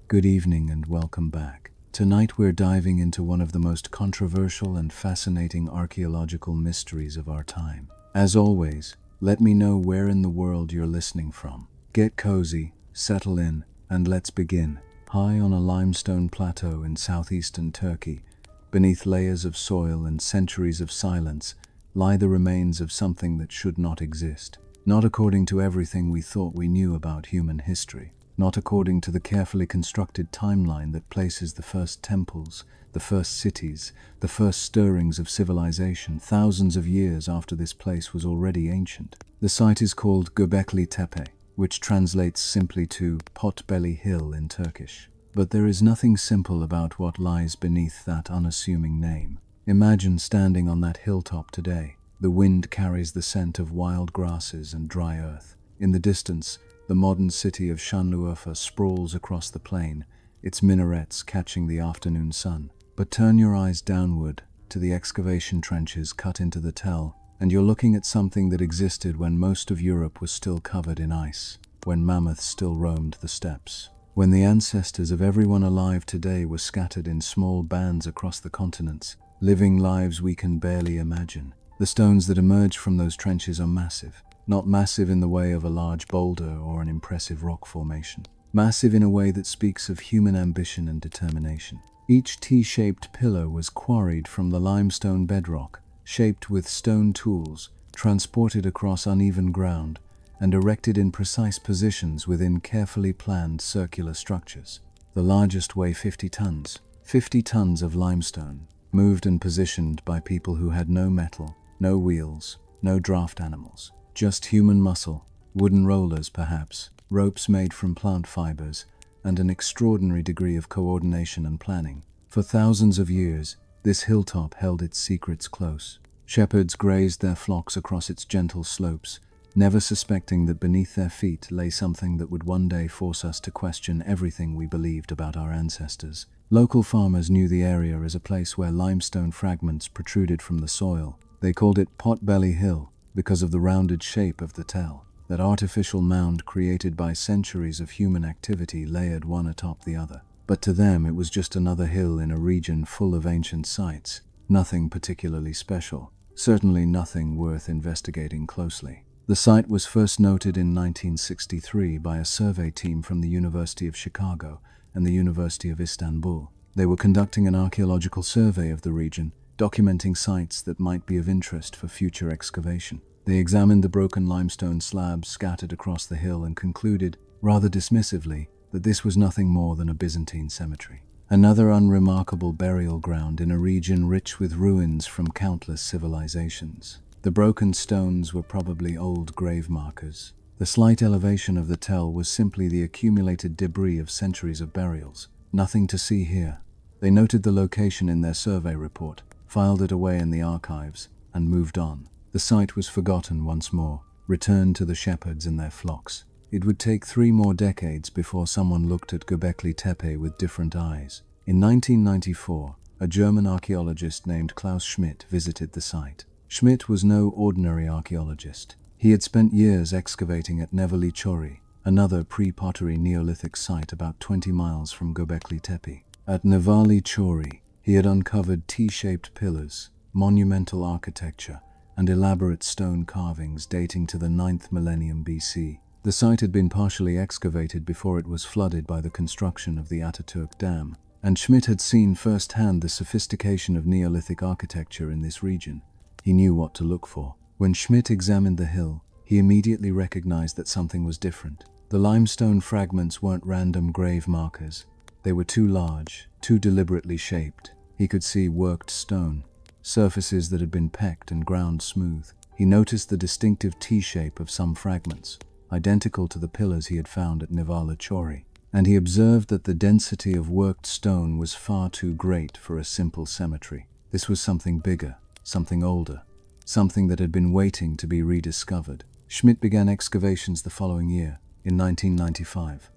Good evening and welcome back. Tonight we're diving into one of the most controversial and fascinating archaeological mysteries of our time. As always, let me know where in the world you're listening from. Get cozy, settle in, and let's begin. High on a limestone plateau in southeastern Turkey, beneath layers of soil and centuries of silence, lie the remains of something that should not exist. Not according to everything we thought we knew about human history. Not according to the carefully constructed timeline that places the first temples, the first cities, the first stirrings of civilization thousands of years after this place was already ancient. The site is called Göbekli Tepe, which translates simply to Potbelly Hill in Turkish. But there is nothing simple about what lies beneath that unassuming name. Imagine standing on that hilltop today. The wind carries the scent of wild grasses and dry earth. In the distance, the modern city of Şanlıurfa sprawls across the plain, its minarets catching the afternoon sun. But turn your eyes downward to the excavation trenches cut into the tell, and you're looking at something that existed when most of Europe was still covered in ice, when mammoths still roamed the steppes, when the ancestors of everyone alive today were scattered in small bands across the continents, living lives we can barely imagine. The stones that emerge from those trenches are massive. Not massive in the way of a large boulder or an impressive rock formation. Massive in a way that speaks of human ambition and determination. Each T-shaped pillar was quarried from the limestone bedrock, shaped with stone tools, transported across uneven ground, and erected in precise positions within carefully planned circular structures. The largest weigh 50 tons. 50 tons of limestone, moved and positioned by people who had no metal, no wheels, no draft animals. Just human muscle, wooden rollers perhaps, ropes made from plant fibers, and an extraordinary degree of coordination and planning. For thousands of years, this hilltop held its secrets close. Shepherds grazed their flocks across its gentle slopes, never suspecting that beneath their feet lay something that would one day force us to question everything we believed about our ancestors. Local farmers knew the area as a place where limestone fragments protruded from the soil. They called it Potbelly Hill, because of the rounded shape of the tell, that artificial mound created by centuries of human activity layered one atop the other. But to them it was just another hill in a region full of ancient sites, nothing particularly special, certainly nothing worth investigating closely. The site was first noted in 1963 by a survey team from the University of Chicago and the University of Istanbul. They were conducting an archaeological survey of the region, documenting sites that might be of interest for future excavation. They examined the broken limestone slabs scattered across the hill and concluded, rather dismissively, that this was nothing more than a Byzantine cemetery. Another unremarkable burial ground in a region rich with ruins from countless civilizations. The broken stones were probably old grave markers. The slight elevation of the tell was simply the accumulated debris of centuries of burials. Nothing to see here. They noted the location in their survey report, filed it away in the archives, and moved on. The site was forgotten once more, returned to the shepherds and their flocks. It would take 3 more decades before someone looked at Göbekli Tepe with different eyes. In 1994, a German archaeologist named Klaus Schmidt visited the site. Schmidt was no ordinary archaeologist. He had spent years excavating at Nevali Chori, another pre-Pottery Neolithic site about 20 miles from Göbekli Tepe. At Nevali Chori, he had uncovered T-shaped pillars, monumental architecture, and elaborate stone carvings dating to the 9th millennium BC. The site had been partially excavated before it was flooded by the construction of the Ataturk Dam, and Schmidt had seen firsthand the sophistication of Neolithic architecture in this region. He knew what to look for. When Schmidt examined the hill, he immediately recognized that something was different. The limestone fragments weren't random grave markers. They were too large, too deliberately shaped. He could see worked stone, surfaces that had been pecked and ground smooth. He noticed the distinctive T-shape of some fragments, identical to the pillars he had found at Nevala Chori, and he observed that the density of worked stone was far too great for a simple cemetery. This was something bigger, something older, something that had been waiting to be rediscovered. Schmidt began excavations the following year, in 1995,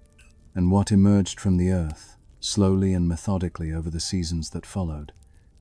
and what emerged from the earth, slowly and methodically over the seasons that followed,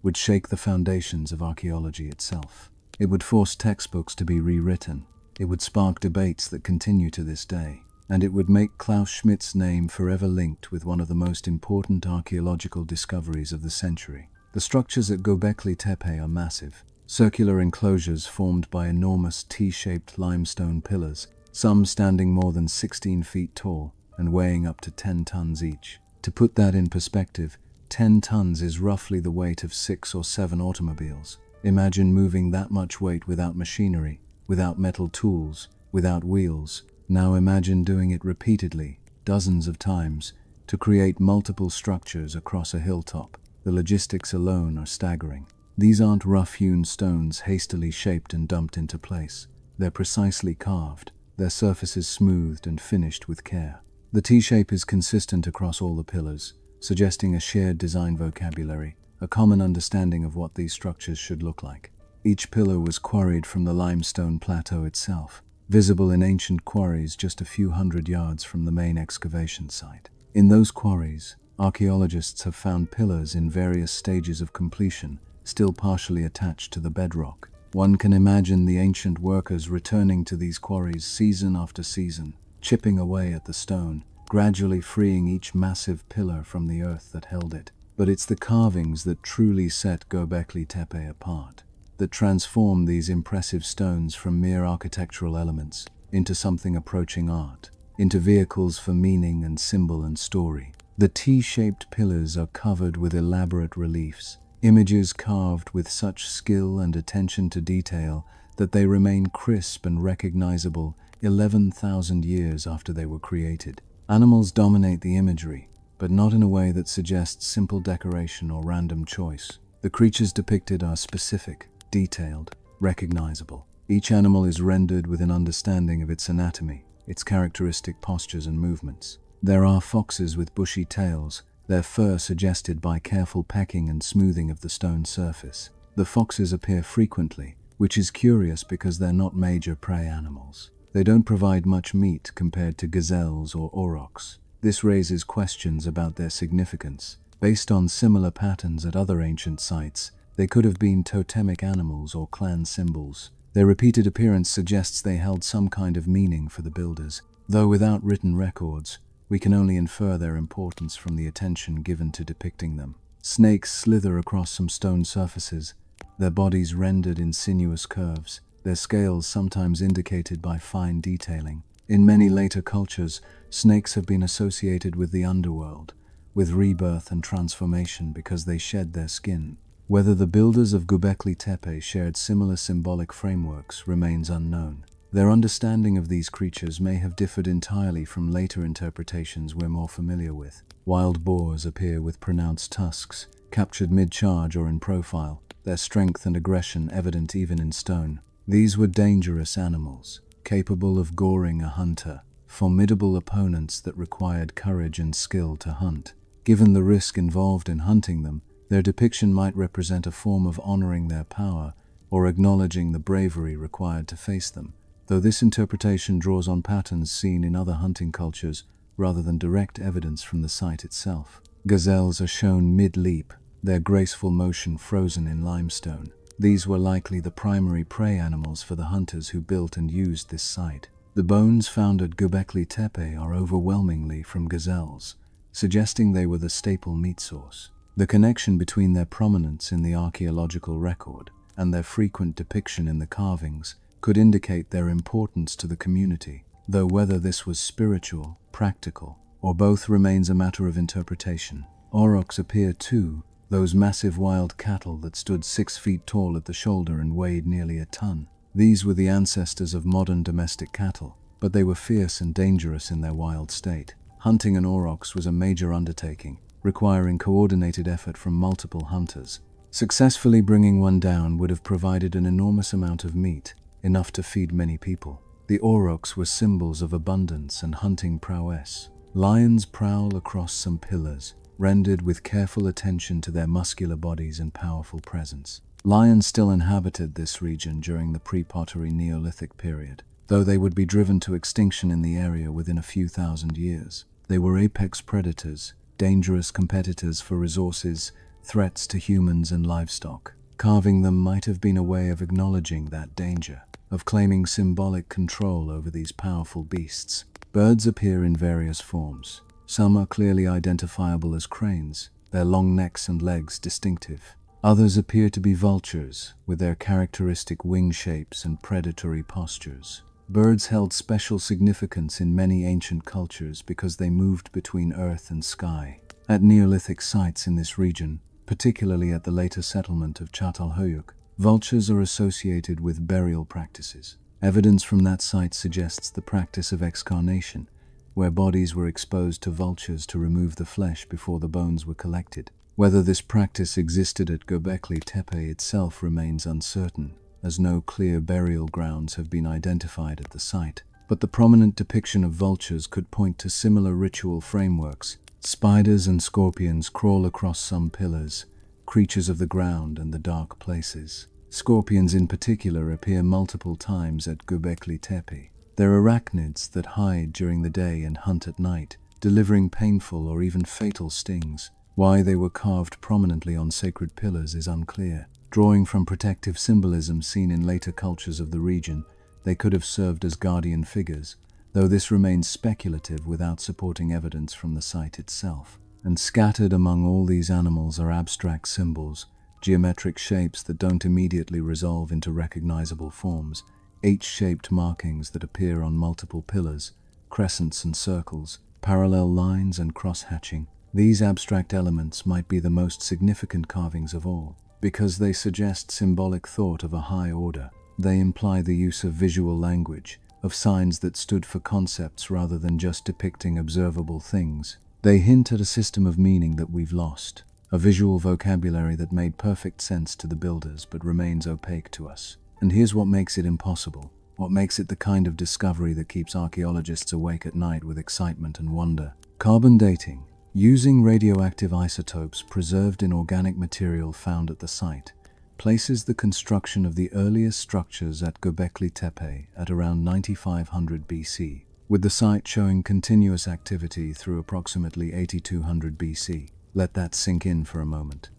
would shake the foundations of archaeology itself. It would force textbooks to be rewritten. It would spark debates that continue to this day. and it would make Klaus Schmidt's name forever linked with one of the most important archaeological discoveries of the century. The structures at Göbekli Tepe are massive, circular enclosures formed by enormous T-shaped limestone pillars, some standing more than 16 feet tall and weighing up to 10 tons each. To put that in perspective, 10 tons is roughly the weight of 6 or 7 automobiles. Imagine moving that much weight without machinery, without metal tools, without wheels. Now imagine doing it repeatedly, dozens of times, to create multiple structures across a hilltop. The logistics alone are staggering. These aren't rough-hewn stones hastily shaped and dumped into place. They're precisely carved, their surfaces smoothed and finished with care. The T-shape is consistent across all the pillars, suggesting a shared design vocabulary, a common understanding of what these structures should look like. Each pillar was quarried from the limestone plateau itself, visible in ancient quarries just a few hundred yards from the main excavation site. In those quarries, archaeologists have found pillars in various stages of completion, still partially attached to the bedrock. One can imagine the ancient workers returning to these quarries season after season, chipping away at the stone, gradually freeing each massive pillar from the earth that held it. But it's the carvings that truly set Göbekli Tepe apart, that transform these impressive stones from mere architectural elements into something approaching art, into vehicles for meaning and symbol and story. The T-shaped pillars are covered with elaborate reliefs, images carved with such skill and attention to detail that they remain crisp and recognizable 11,000 years after they were created. Animals dominate the imagery, but not in a way that suggests simple decoration or random choice. The creatures depicted are specific, detailed, recognizable. Each animal is rendered with an understanding of its anatomy, its characteristic postures and movements. There are foxes with bushy tails, their fur suggested by careful pecking and smoothing of the stone surface. The foxes appear frequently, which is curious because they're not major prey animals. They don't provide much meat compared to gazelles or aurochs. This raises questions about their significance. Based on similar patterns at other ancient sites, they could have been totemic animals or clan symbols. Their repeated appearance suggests they held some kind of meaning for the builders, though without written records, we can only infer their importance from the attention given to depicting them. Snakes slither across some stone surfaces, their bodies rendered in sinuous curves, their scales sometimes indicated by fine detailing. In many later cultures, snakes have been associated with the underworld, with rebirth and transformation because they shed their skin. Whether the builders of Göbekli Tepe shared similar symbolic frameworks remains unknown. Their understanding of these creatures may have differed entirely from later interpretations we're more familiar with. Wild boars appear with pronounced tusks, captured mid-charge or in profile, their strength and aggression evident even in stone. These were dangerous animals, capable of goring a hunter, formidable opponents that required courage and skill to hunt. Given the risk involved in hunting them, their depiction might represent a form of honoring their power or acknowledging the bravery required to face them, though this interpretation draws on patterns seen in other hunting cultures rather than direct evidence from the site itself. Gazelles are shown mid-leap, their graceful motion frozen in limestone. These were likely the primary prey animals for the hunters who built and used this site. The bones found at Göbekli Tepe are overwhelmingly from gazelles, suggesting they were the staple meat source. The connection between their prominence in the archaeological record and their frequent depiction in the carvings could indicate their importance to the community, though whether this was spiritual, practical, or both remains a matter of interpretation. Aurochs appear too, those massive wild cattle that stood 6 feet tall at the shoulder and weighed nearly a ton. These were the ancestors of modern domestic cattle, but they were fierce and dangerous in their wild state. Hunting an aurochs was a major undertaking, requiring coordinated effort from multiple hunters. Successfully bringing one down would have provided an enormous amount of meat, enough to feed many people. The aurochs were symbols of abundance and hunting prowess. Lions prowl across some pillars, rendered with careful attention to their muscular bodies and powerful presence. Lions still inhabited this region during the Pre-Pottery Neolithic period, though they would be driven to extinction in the area within a few thousand years. They were apex predators, dangerous competitors for resources, threats to humans and livestock. Carving them might have been a way of acknowledging that danger, of claiming symbolic control over these powerful beasts. Birds appear in various forms. Some are clearly identifiable as cranes, their long necks and legs distinctive. Others appear to be vultures, with their characteristic wing shapes and predatory postures. Birds held special significance in many ancient cultures because they moved between earth and sky. At Neolithic sites in this region, particularly at the later settlement of Çatalhöyük, vultures are associated with burial practices. Evidence from that site suggests the practice of excarnation, where bodies were exposed to vultures to remove the flesh before the bones were collected. Whether this practice existed at Göbekli Tepe itself remains uncertain, as no clear burial grounds have been identified at the site. But the prominent depiction of vultures could point to similar ritual frameworks. Spiders and scorpions crawl across some pillars, creatures of the ground and the dark places. Scorpions in particular appear multiple times at Göbekli Tepe. They're arachnids that hide during the day and hunt at night, delivering painful or even fatal stings. Why they were carved prominently on sacred pillars is unclear. Drawing from protective symbolism seen in later cultures of the region, they could have served as guardian figures, though this remains speculative without supporting evidence from the site itself. And scattered among all these animals are abstract symbols, geometric shapes that don't immediately resolve into recognizable forms, H-shaped markings that appear on multiple pillars, crescents and circles, parallel lines and cross-hatching. These abstract elements might be the most significant carvings of all, because they suggest symbolic thought of a high order. They imply the use of visual language, of signs that stood for concepts rather than just depicting observable things. They hint at a system of meaning that we've lost, a visual vocabulary that made perfect sense to the builders but remains opaque to us. And here's what makes it impossible, what makes it the kind of discovery that keeps archaeologists awake at night with excitement and wonder. Carbon dating. Using radioactive isotopes preserved in organic material found at the site, places the construction of the earliest structures at Göbekli Tepe at around 9500 BC, with the site showing continuous activity through approximately 8200 BC. Let that sink in for a moment.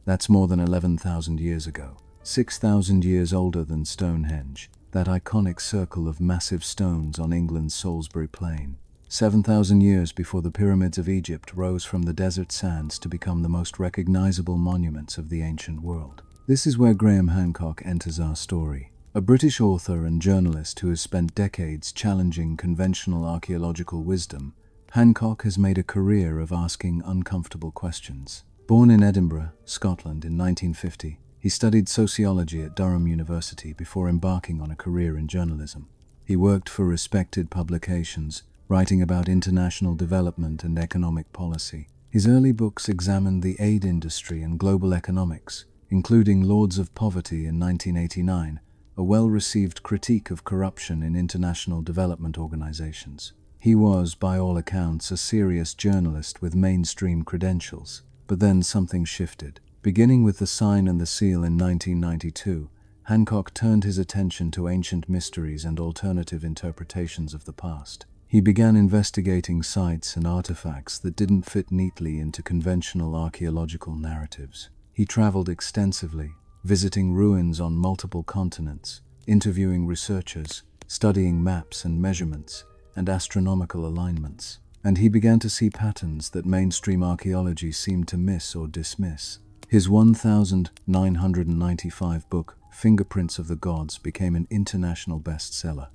That's more than 11,000 years ago, 6,000 years older than Stonehenge, that iconic circle of massive stones on England's Salisbury Plain. 7,000 years before the pyramids of Egypt rose from the desert sands to become the most recognizable monuments of the ancient world. This is where Graham Hancock enters our story. A British author and journalist who has spent decades challenging conventional archaeological wisdom, Hancock has made a career of asking uncomfortable questions. Born in Edinburgh, Scotland in 1950, he studied sociology at Durham University before embarking on a career in journalism. He worked for respected publications, writing about international development and economic policy. His early books examined the aid industry and global economics, including Lords of Poverty in 1989, a well-received critique of corruption in international development organizations. He was, by all accounts, a serious journalist with mainstream credentials. But then something shifted. Beginning with The Sign and the Seal in 1992, Hancock turned his attention to ancient mysteries and alternative interpretations of the past. He began investigating sites and artifacts that didn't fit neatly into conventional archaeological narratives. He traveled extensively, visiting ruins on multiple continents, interviewing researchers, studying maps and measurements, and astronomical alignments. And he began to see patterns that mainstream archaeology seemed to miss or dismiss. His 1995 book, Fingerprints of the Gods, became an international bestseller,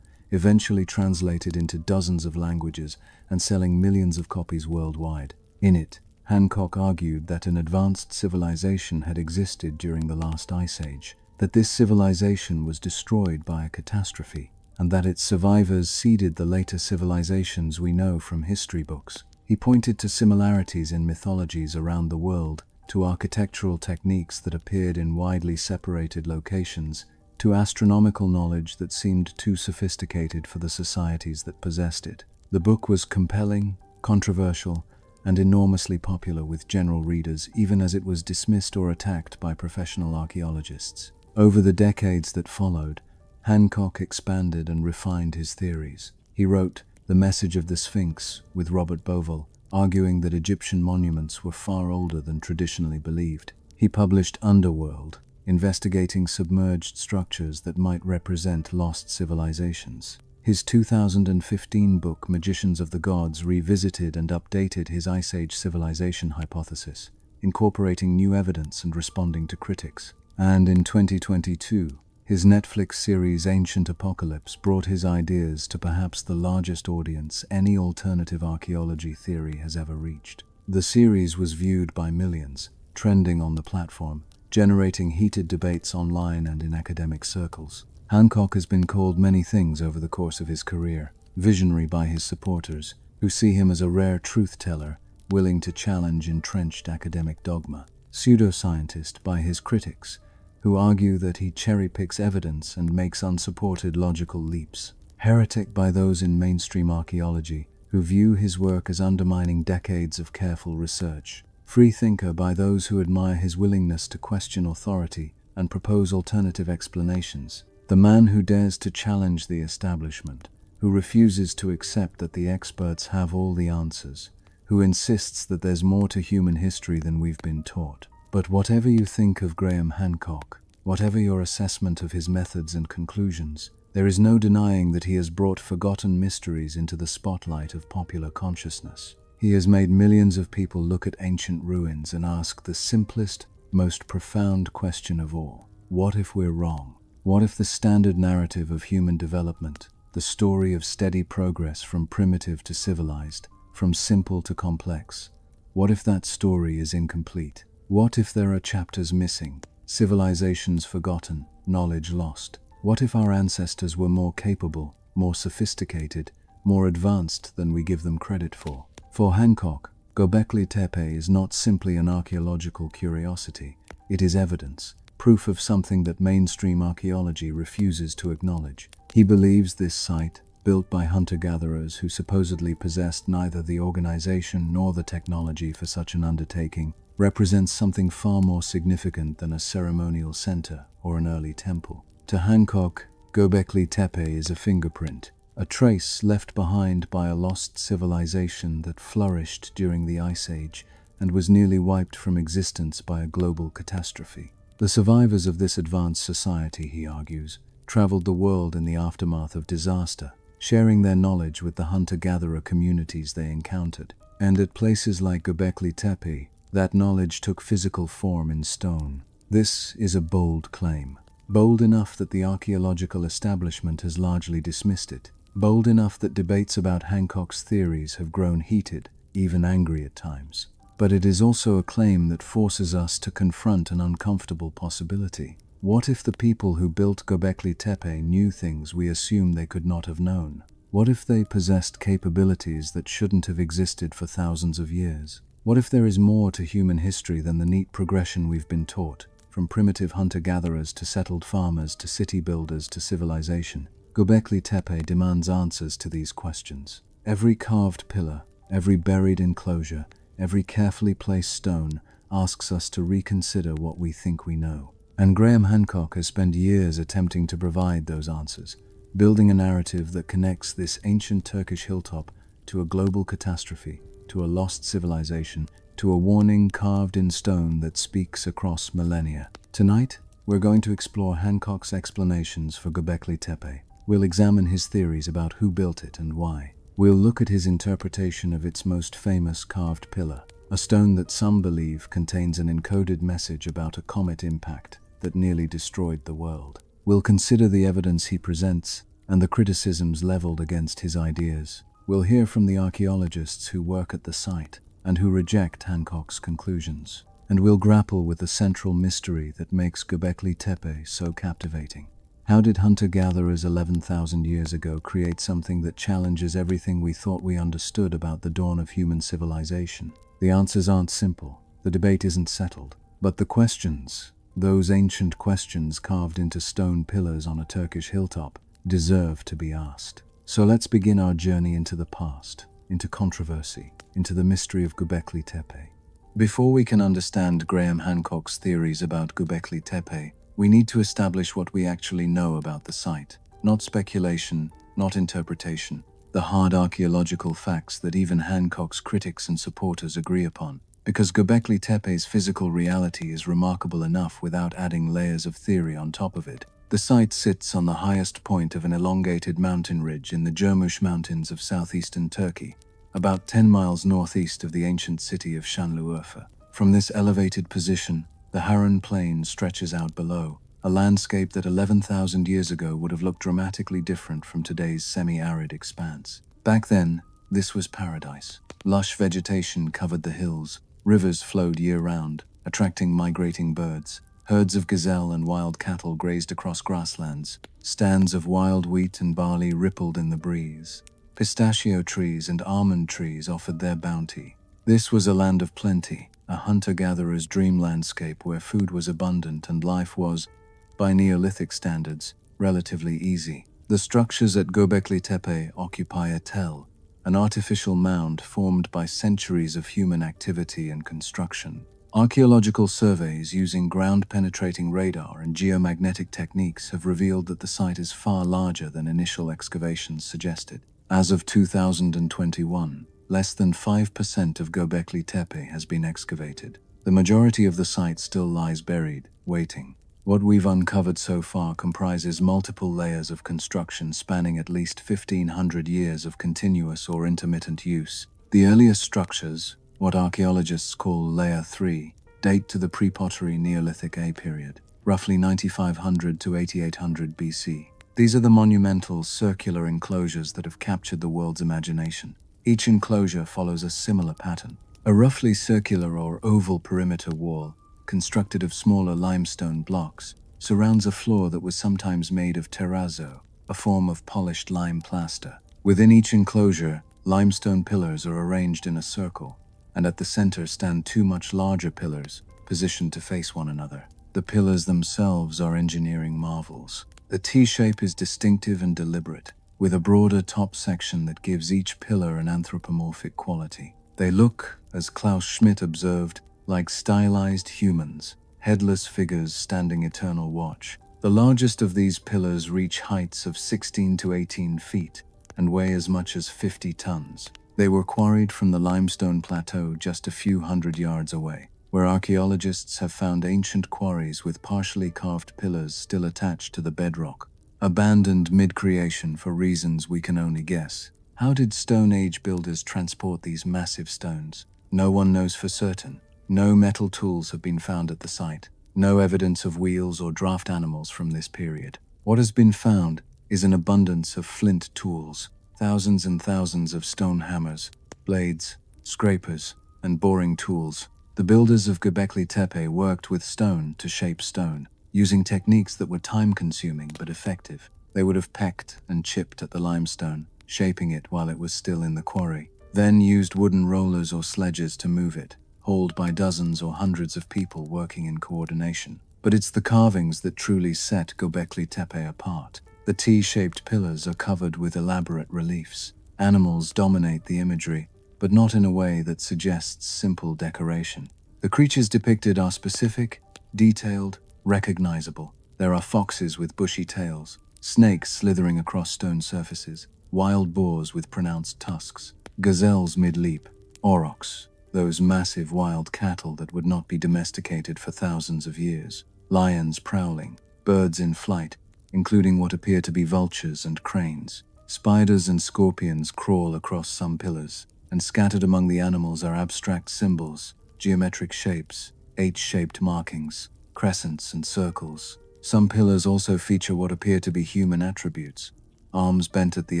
eventually translated into dozens of languages and selling millions of copies worldwide. In it, Hancock argued that an advanced civilization had existed during the last ice age, that this civilization was destroyed by a catastrophe, and that its survivors seeded the later civilizations we know from history books. He pointed to similarities in mythologies around the world, to architectural techniques that appeared in widely separated locations, to astronomical knowledge that seemed too sophisticated for the societies that possessed it. The book was compelling, controversial, and enormously popular with general readers, even as it was dismissed or attacked by professional archaeologists. Over the decades that followed, Hancock expanded and refined his theories. He wrote The Message of the Sphinx with Robert Bovell, arguing that Egyptian monuments were far older than traditionally believed. He published Underworld, investigating submerged structures that might represent lost civilizations. His 2015 book, Magicians of the Gods, revisited and updated his Ice Age civilization hypothesis, incorporating new evidence and responding to critics. And in 2022, his Netflix series Ancient Apocalypse brought his ideas to perhaps the largest audience any alternative archaeology theory has ever reached. The series was viewed by millions, trending on the platform, generating heated debates online and in academic circles. Hancock has been called many things over the course of his career: visionary by his supporters, who see him as a rare truth-teller, willing to challenge entrenched academic dogma; pseudoscientist by his critics, who argue that he cherry-picks evidence and makes unsupported logical leaps; heretic by those in mainstream archaeology, who view his work as undermining decades of careful research; freethinker by those who admire his willingness to question authority and propose alternative explanations; the man who dares to challenge the establishment, who refuses to accept that the experts have all the answers, who insists that there's more to human history than we've been taught. But whatever you think of Graham Hancock, whatever your assessment of his methods and conclusions, there is no denying that he has brought forgotten mysteries into the spotlight of popular consciousness. He has made millions of people look at ancient ruins and ask the simplest, most profound question of all: what if we're wrong? What if the standard narrative of human development, the story of steady progress from primitive to civilized, from simple to complex, what if that story is incomplete? What if there are chapters missing, civilizations forgotten, knowledge lost? What if our ancestors were more capable, more sophisticated, more advanced than we give them credit for? For Hancock, Göbekli Tepe is not simply an archaeological curiosity. It is evidence, proof of something that mainstream archaeology refuses to acknowledge. He believes this site, built by hunter-gatherers who supposedly possessed neither the organization nor the technology for such an undertaking, represents something far more significant than a ceremonial center or an early temple. To Hancock, Göbekli Tepe is a fingerprint, a trace left behind by a lost civilization that flourished during the Ice Age and was nearly wiped from existence by a global catastrophe. The survivors of this advanced society, he argues, traveled the world in the aftermath of disaster, sharing their knowledge with the hunter-gatherer communities they encountered. And at places like Göbekli Tepe, that knowledge took physical form in stone. This is a bold claim. Bold enough that the archaeological establishment has largely dismissed it. Bold enough that debates about Hancock's theories have grown heated, even angry at times. But it is also a claim that forces us to confront an uncomfortable possibility. What if the people who built Göbekli Tepe knew things we assume they could not have known? What if they possessed capabilities that shouldn't have existed for thousands of years? What if there is more to human history than the neat progression we've been taught, from primitive hunter-gatherers to settled farmers to city builders to civilization? Göbekli Tepe demands answers to these questions. Every carved pillar, every buried enclosure, every carefully placed stone asks us to reconsider what we think we know. And Graham Hancock has spent years attempting to provide those answers, building a narrative that connects this ancient Turkish hilltop to a global catastrophe, to a lost civilization, to a warning carved in stone that speaks across millennia. Tonight, we're going to explore Hancock's explanations for Göbekli Tepe. We'll examine his theories about who built it and why. We'll look at his interpretation of its most famous carved pillar, a stone that some believe contains an encoded message about a comet impact that nearly destroyed the world. We'll consider the evidence he presents and the criticisms leveled against his ideas. We'll hear from the archaeologists who work at the site and who reject Hancock's conclusions. And we'll grapple with the central mystery that makes Göbekli Tepe so captivating. How did hunter-gatherers 11,000 years ago create something that challenges everything we thought we understood about the dawn of human civilization? The answers aren't simple, the debate isn't settled, but the questions, those ancient questions carved into stone pillars on a Turkish hilltop, deserve to be asked. So let's begin our journey into the past, into controversy, into the mystery of Göbekli Tepe. Before we can understand Graham Hancock's theories about Göbekli Tepe, we need to establish what we actually know about the site. Not speculation, not interpretation. The hard archaeological facts that even Hancock's critics and supporters agree upon. Because Göbekli Tepe's physical reality is remarkable enough without adding layers of theory on top of it. The site sits on the highest point of an elongated mountain ridge in the Cermuş Mountains of southeastern Turkey, about 10 miles northeast of the ancient city of Şanlıurfa. From this elevated position, the Harran Plain stretches out below, a landscape that 11,000 years ago would have looked dramatically different from today's semi-arid expanse. Back then, this was paradise. Lush vegetation covered the hills, rivers flowed year-round, attracting migrating birds. Herds of gazelle and wild cattle grazed across grasslands. Stands of wild wheat and barley rippled in the breeze. Pistachio trees and almond trees offered their bounty. This was a land of plenty, a hunter-gatherer's dream landscape where food was abundant and life was, by Neolithic standards, relatively easy. The structures at Göbekli Tepe occupy a tell, an artificial mound formed by centuries of human activity and construction. Archaeological surveys using ground-penetrating radar and geomagnetic techniques have revealed that the site is far larger than initial excavations suggested. As of 2021, less than 5% of Göbekli Tepe has been excavated. The majority of the site still lies buried, waiting. What we've uncovered so far comprises multiple layers of construction spanning at least 1,500 years of continuous or intermittent use. The earliest structures, what archaeologists call Layer 3, date to the Pre-Pottery Neolithic A period, roughly 9500 to 8800 BC. These are the monumental, circular enclosures that have captured the world's imagination. Each enclosure follows a similar pattern. A roughly circular or oval perimeter wall, constructed of smaller limestone blocks, surrounds a floor that was sometimes made of terrazzo, a form of polished lime plaster. Within each enclosure, limestone pillars are arranged in a circle, and at the center stand two much larger pillars, positioned to face one another. The pillars themselves are engineering marvels. The T-shape is distinctive and deliberate, with a broader top section that gives each pillar an anthropomorphic quality. They look, as Klaus Schmidt observed, like stylized humans, headless figures standing eternal watch. The largest of these pillars reach heights of 16 to 18 feet and weigh as much as 50 tons. They were quarried from the limestone plateau just a few hundred yards away, where archaeologists have found ancient quarries with partially carved pillars still attached to the bedrock, abandoned mid-creation for reasons we can only guess. How did Stone Age builders transport these massive stones? No one knows for certain. No metal tools have been found at the site. No evidence of wheels or draft animals from this period. What has been found is an abundance of flint tools, thousands and thousands of stone hammers, blades, scrapers, and boring tools. The builders of Göbekli Tepe worked with stone to shape stone, using techniques that were time-consuming but effective. They would have pecked and chipped at the limestone, shaping it while it was still in the quarry, then used wooden rollers or sledges to move it, hauled by dozens or hundreds of people working in coordination. But it's the carvings that truly set Göbekli Tepe apart. The T-shaped pillars are covered with elaborate reliefs. Animals dominate the imagery, but not in a way that suggests simple decoration. The creatures depicted are specific, detailed, recognizable. There are foxes with bushy tails, snakes slithering across stone surfaces, wild boars with pronounced tusks, gazelles mid-leap, aurochs, those massive wild cattle that would not be domesticated for thousands of years, lions prowling, birds in flight, including what appear to be vultures and cranes. Spiders and scorpions crawl across some pillars, and scattered among the animals are abstract symbols, geometric shapes, H-shaped markings, crescents and circles. Some pillars also feature what appear to be human attributes, arms bent at the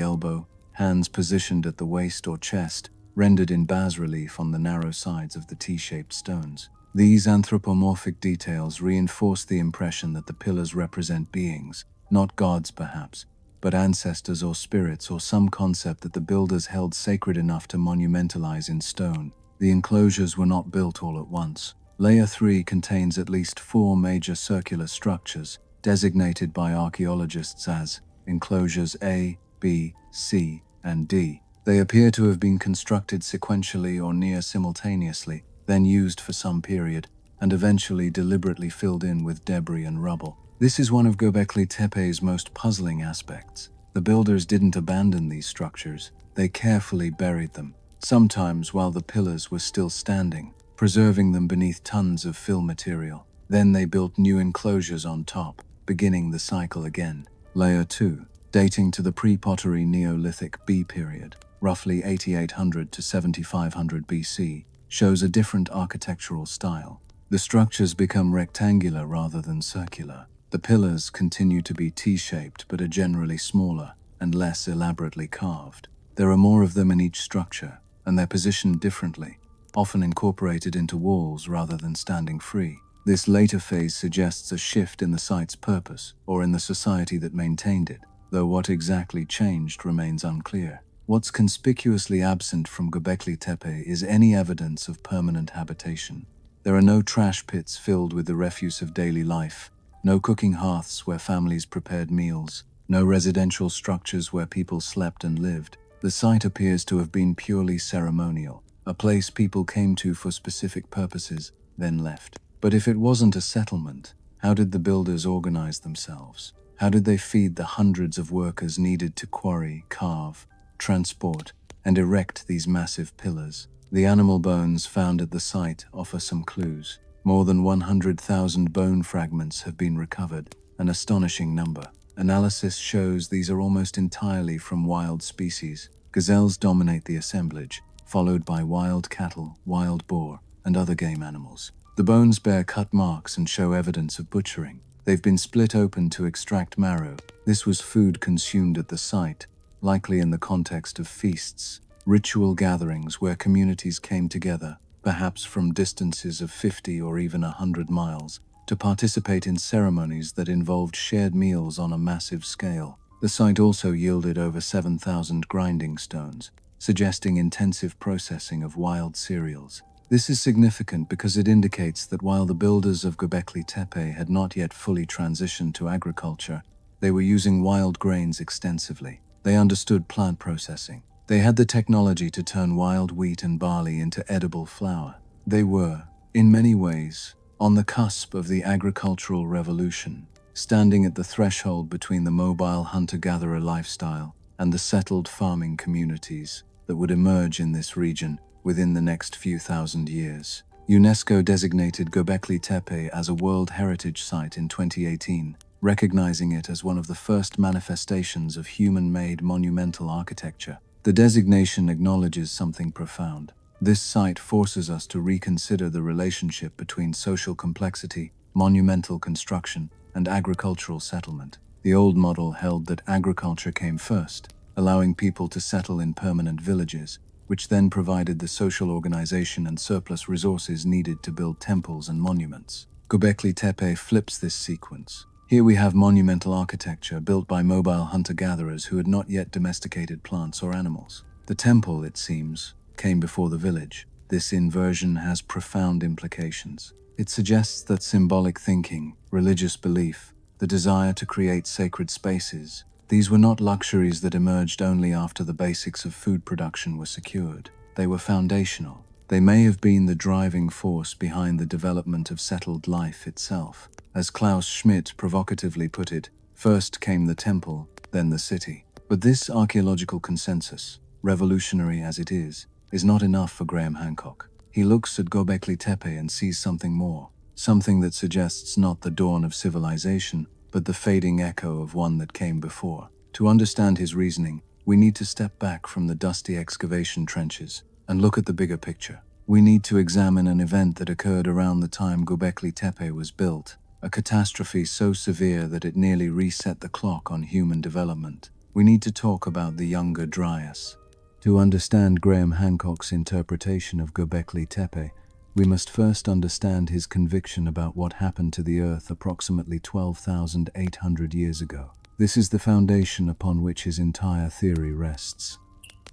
elbow, hands positioned at the waist or chest, rendered in bas-relief on the narrow sides of the T-shaped stones. These anthropomorphic details reinforce the impression that the pillars represent beings, not gods perhaps, but ancestors or spirits or some concept that the builders held sacred enough to monumentalize in stone. The enclosures were not built all at once. Layer 3 contains at least 4 major circular structures, designated by archaeologists as enclosures A, B, C, and D. They appear to have been constructed sequentially or near simultaneously, then used for some period, and eventually deliberately filled in with debris and rubble. This is one of Göbekli Tepe's most puzzling aspects. The builders didn't abandon these structures, they carefully buried them, sometimes while the pillars were still standing, preserving them beneath tons of fill material. Then they built new enclosures on top, beginning the cycle again. Layer 2, dating to the Pre-Pottery Neolithic B period, roughly 8800 to 7500 BC, shows a different architectural style. The structures become rectangular rather than circular. The pillars continue to be T-shaped but are generally smaller and less elaborately carved. There are more of them in each structure, and they're positioned differently, often incorporated into walls rather than standing free. This later phase suggests a shift in the site's purpose or in the society that maintained it, though what exactly changed remains unclear. What's conspicuously absent from Göbekli Tepe is any evidence of permanent habitation. There are no trash pits filled with the refuse of daily life, no cooking hearths where families prepared meals, no residential structures where people slept and lived. The site appears to have been purely ceremonial, a place people came to for specific purposes, then left. But if it wasn't a settlement, how did the builders organize themselves? How did they feed the hundreds of workers needed to quarry, carve, transport, and erect these massive pillars? The animal bones found at the site offer some clues. More than 100,000 bone fragments have been recovered, an astonishing number. Analysis shows these are almost entirely from wild species. Gazelles dominate the assemblage, followed by wild cattle, wild boar, and other game animals. The bones bear cut marks and show evidence of butchering. They've been split open to extract marrow. This was food consumed at the site, likely in the context of feasts, ritual gatherings where communities came together, perhaps from distances of 50 or even 100 miles, to participate in ceremonies that involved shared meals on a massive scale. The site also yielded over 7,000 grinding stones, suggesting intensive processing of wild cereals. This is significant because it indicates that while the builders of Göbekli Tepe had not yet fully transitioned to agriculture, they were using wild grains extensively. They understood plant processing. They had the technology to turn wild wheat and barley into edible flour. They were, in many ways, on the cusp of the agricultural revolution, standing at the threshold between the mobile hunter-gatherer lifestyle and the settled farming communities that would emerge in this region within the next few thousand years. UNESCO designated Göbekli Tepe as a World Heritage Site in 2018, recognizing it as one of the first manifestations of human-made monumental architecture. The designation acknowledges something profound. This site forces us to reconsider the relationship between social complexity, monumental construction, and agricultural settlement. The old model held that agriculture came first, allowing people to settle in permanent villages, which then provided the social organization and surplus resources needed to build temples and monuments. Göbekli Tepe flips this sequence. Here we have monumental architecture built by mobile hunter-gatherers who had not yet domesticated plants or animals. The temple, it seems, came before the village. This inversion has profound implications. It suggests that symbolic thinking, religious belief, the desire to create sacred spaces, these were not luxuries that emerged only after the basics of food production were secured. They were foundational. They may have been the driving force behind the development of settled life itself. As Klaus Schmidt provocatively put it, first came the temple, then the city. But this archaeological consensus, revolutionary as it is not enough for Graham Hancock. He looks at Göbekli Tepe and sees something more, something that suggests not the dawn of civilization, but the fading echo of one that came before. To understand his reasoning, we need to step back from the dusty excavation trenches and look at the bigger picture. We need to examine an event that occurred around the time Göbekli Tepe was built, a catastrophe so severe that it nearly reset the clock on human development. We need to talk about the Younger Dryas. To understand Graham Hancock's interpretation of Göbekli Tepe, we must first understand his conviction about what happened to the Earth approximately 12,800 years ago. This is the foundation upon which his entire theory rests.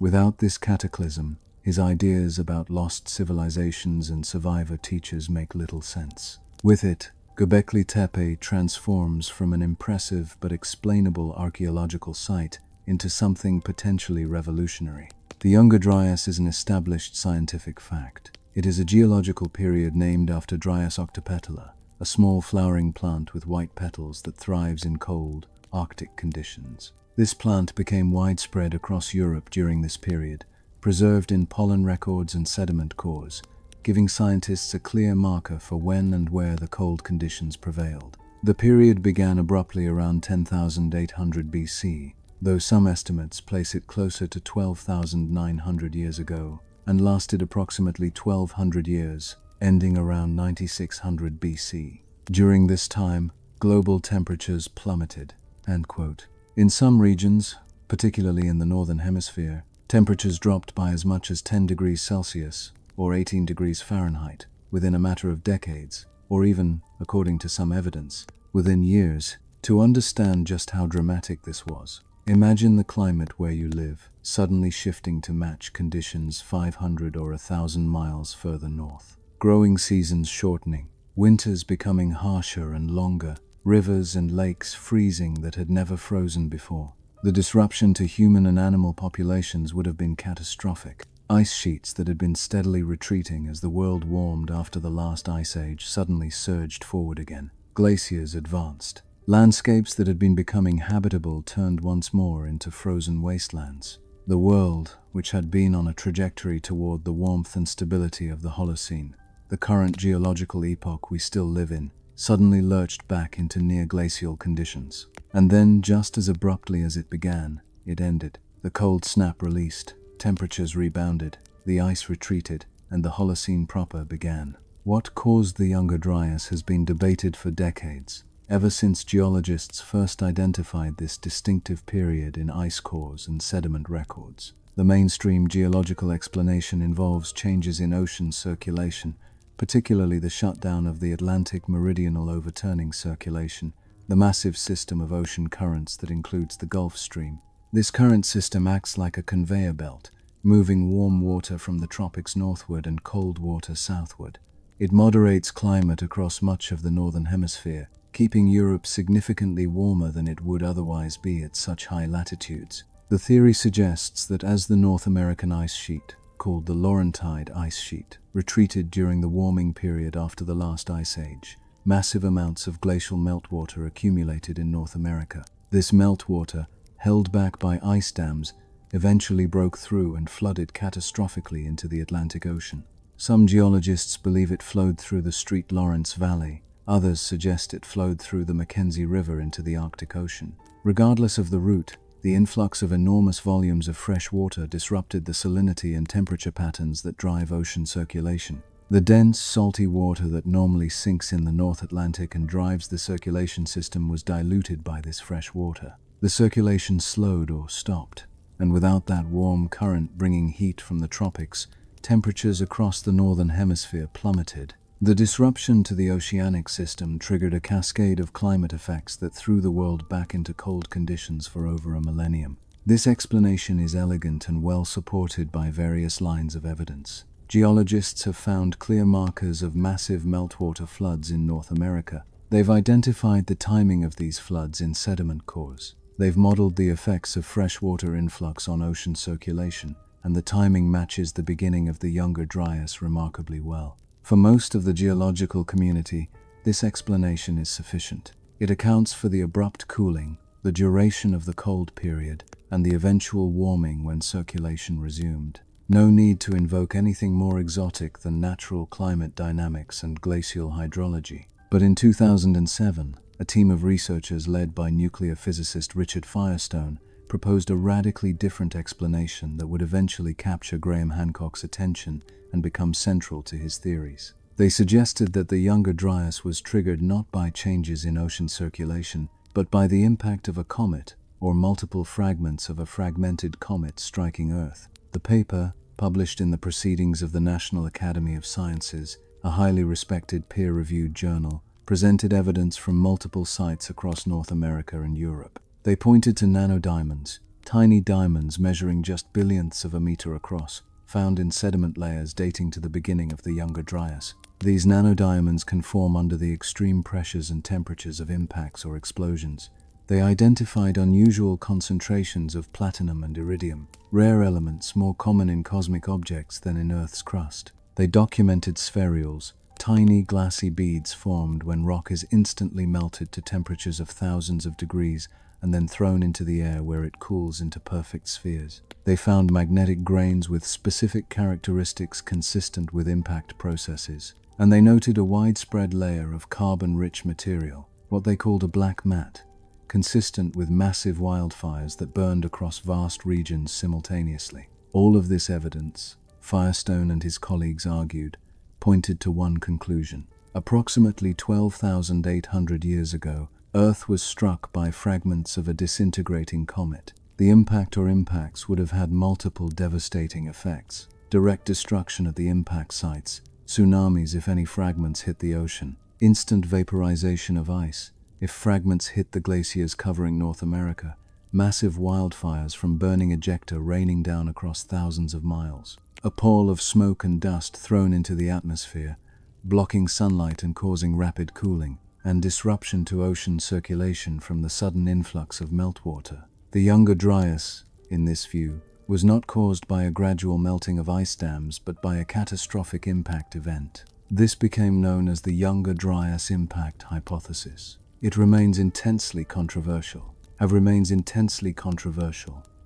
Without this cataclysm, his ideas about lost civilizations and survivor teachers make little sense. With it, Göbekli Tepe transforms from an impressive but explainable archaeological site into something potentially revolutionary. The Younger Dryas is an established scientific fact. It is a geological period named after Dryas octopetala, a small flowering plant with white petals that thrives in cold, Arctic conditions. This plant became widespread across Europe during this period, preserved in pollen records and sediment cores, giving scientists a clear marker for when and where the cold conditions prevailed. The period began abruptly around 10,800 BC, though some estimates place it closer to 12,900 years ago, and lasted approximately 1,200 years, ending around 9600 BC. During this time, global temperatures plummeted. End quote. In some regions, particularly in the northern hemisphere, temperatures dropped by as much as 10 degrees Celsius, or 18 degrees Fahrenheit, within a matter of decades, or even, according to some evidence, within years. To understand just how dramatic this was, imagine the climate where you live suddenly shifting to match conditions 500 or 1,000 miles further north. Growing seasons shortening, winters becoming harsher and longer, rivers and lakes freezing that had never frozen before. The disruption to human and animal populations would have been catastrophic. Ice sheets that had been steadily retreating as the world warmed after the last ice age suddenly surged forward again. Glaciers advanced. Landscapes that had been becoming habitable turned once more into frozen wastelands. The world, which had been on a trajectory toward the warmth and stability of the Holocene, the current geological epoch we still live in, suddenly lurched back into near-glacial conditions. And then, just as abruptly as it began, it ended. The cold snap released, temperatures rebounded, the ice retreated, and the Holocene proper began. What caused the Younger Dryas has been debated for decades, ever since geologists first identified this distinctive period in ice cores and sediment records. The mainstream geological explanation involves changes in ocean circulation, particularly the shutdown of the Atlantic meridional overturning circulation, the massive system of ocean currents that includes the Gulf Stream. This current system acts like a conveyor belt, moving warm water from the tropics northward and cold water southward. It moderates climate across much of the northern hemisphere, keeping Europe significantly warmer than it would otherwise be at such high latitudes. The theory suggests that as the North American ice sheet, called the Laurentide ice sheet, retreated during the warming period after the last ice age, massive amounts of glacial meltwater accumulated in North America. This meltwater, held back by ice dams, eventually broke through and flooded catastrophically into the Atlantic Ocean. Some geologists believe it flowed through the St. Lawrence Valley. Others suggest it flowed through the Mackenzie River into the Arctic Ocean. Regardless of the route, the influx of enormous volumes of fresh water disrupted the salinity and temperature patterns that drive ocean circulation. The dense, salty water that normally sinks in the North Atlantic and drives the circulation system was diluted by this fresh water. The circulation slowed or stopped, and without that warm current bringing heat from the tropics, temperatures across the northern hemisphere plummeted. The disruption to the oceanic system triggered a cascade of climate effects that threw the world back into cold conditions for over a millennium. This explanation is elegant and well supported by various lines of evidence. Geologists have found clear markers of massive meltwater floods in North America. They've identified the timing of these floods in sediment cores. They've modeled the effects of freshwater influx on ocean circulation, and the timing matches the beginning of the Younger Dryas remarkably well. For most of the geological community, this explanation is sufficient. It accounts for the abrupt cooling, the duration of the cold period, and the eventual warming when circulation resumed. No need to invoke anything more exotic than natural climate dynamics and glacial hydrology. But in 2007, a team of researchers led by nuclear physicist Richard Firestone proposed a radically different explanation that would eventually capture Graham Hancock's attention and become central to his theories. They suggested that the Younger Dryas was triggered not by changes in ocean circulation, but by the impact of a comet, or multiple fragments of a fragmented comet striking Earth. The paper, published in the Proceedings of the National Academy of Sciences, a highly respected peer-reviewed journal, presented evidence from multiple sites across North America and Europe. They pointed to nanodiamonds, tiny diamonds measuring just billionths of a meter across, found in sediment layers dating to the beginning of the Younger Dryas. These nanodiamonds can form under the extreme pressures and temperatures of impacts or explosions. They identified unusual concentrations of platinum and iridium, rare elements more common in cosmic objects than in Earth's crust. They documented spherules, tiny glassy beads formed when rock is instantly melted to temperatures of thousands of degrees and then thrown into the air where it cools into perfect spheres. They found magnetic grains with specific characteristics consistent with impact processes, and they noted a widespread layer of carbon-rich material. what they called a black mat, consistent with massive wildfires that burned across vast regions simultaneously. All of this evidence, Firestone and his colleagues argued, pointed to one conclusion. Approximately 12,800 years ago, Earth was struck by fragments of a disintegrating comet. The impact or impacts would have had multiple devastating effects: direct destruction at the impact sites, tsunamis if any fragments hit the ocean, instant vaporization of ice if fragments hit the glaciers covering North America, massive wildfires from burning ejecta raining down across thousands of miles, a pall of smoke and dust thrown into the atmosphere, blocking sunlight and causing rapid cooling, and disruption to ocean circulation from the sudden influx of meltwater. The Younger Dryas, in this view, was not caused by a gradual melting of ice dams but by a catastrophic impact event. This became known as the Younger Dryas impact hypothesis. It remains intensely controversial.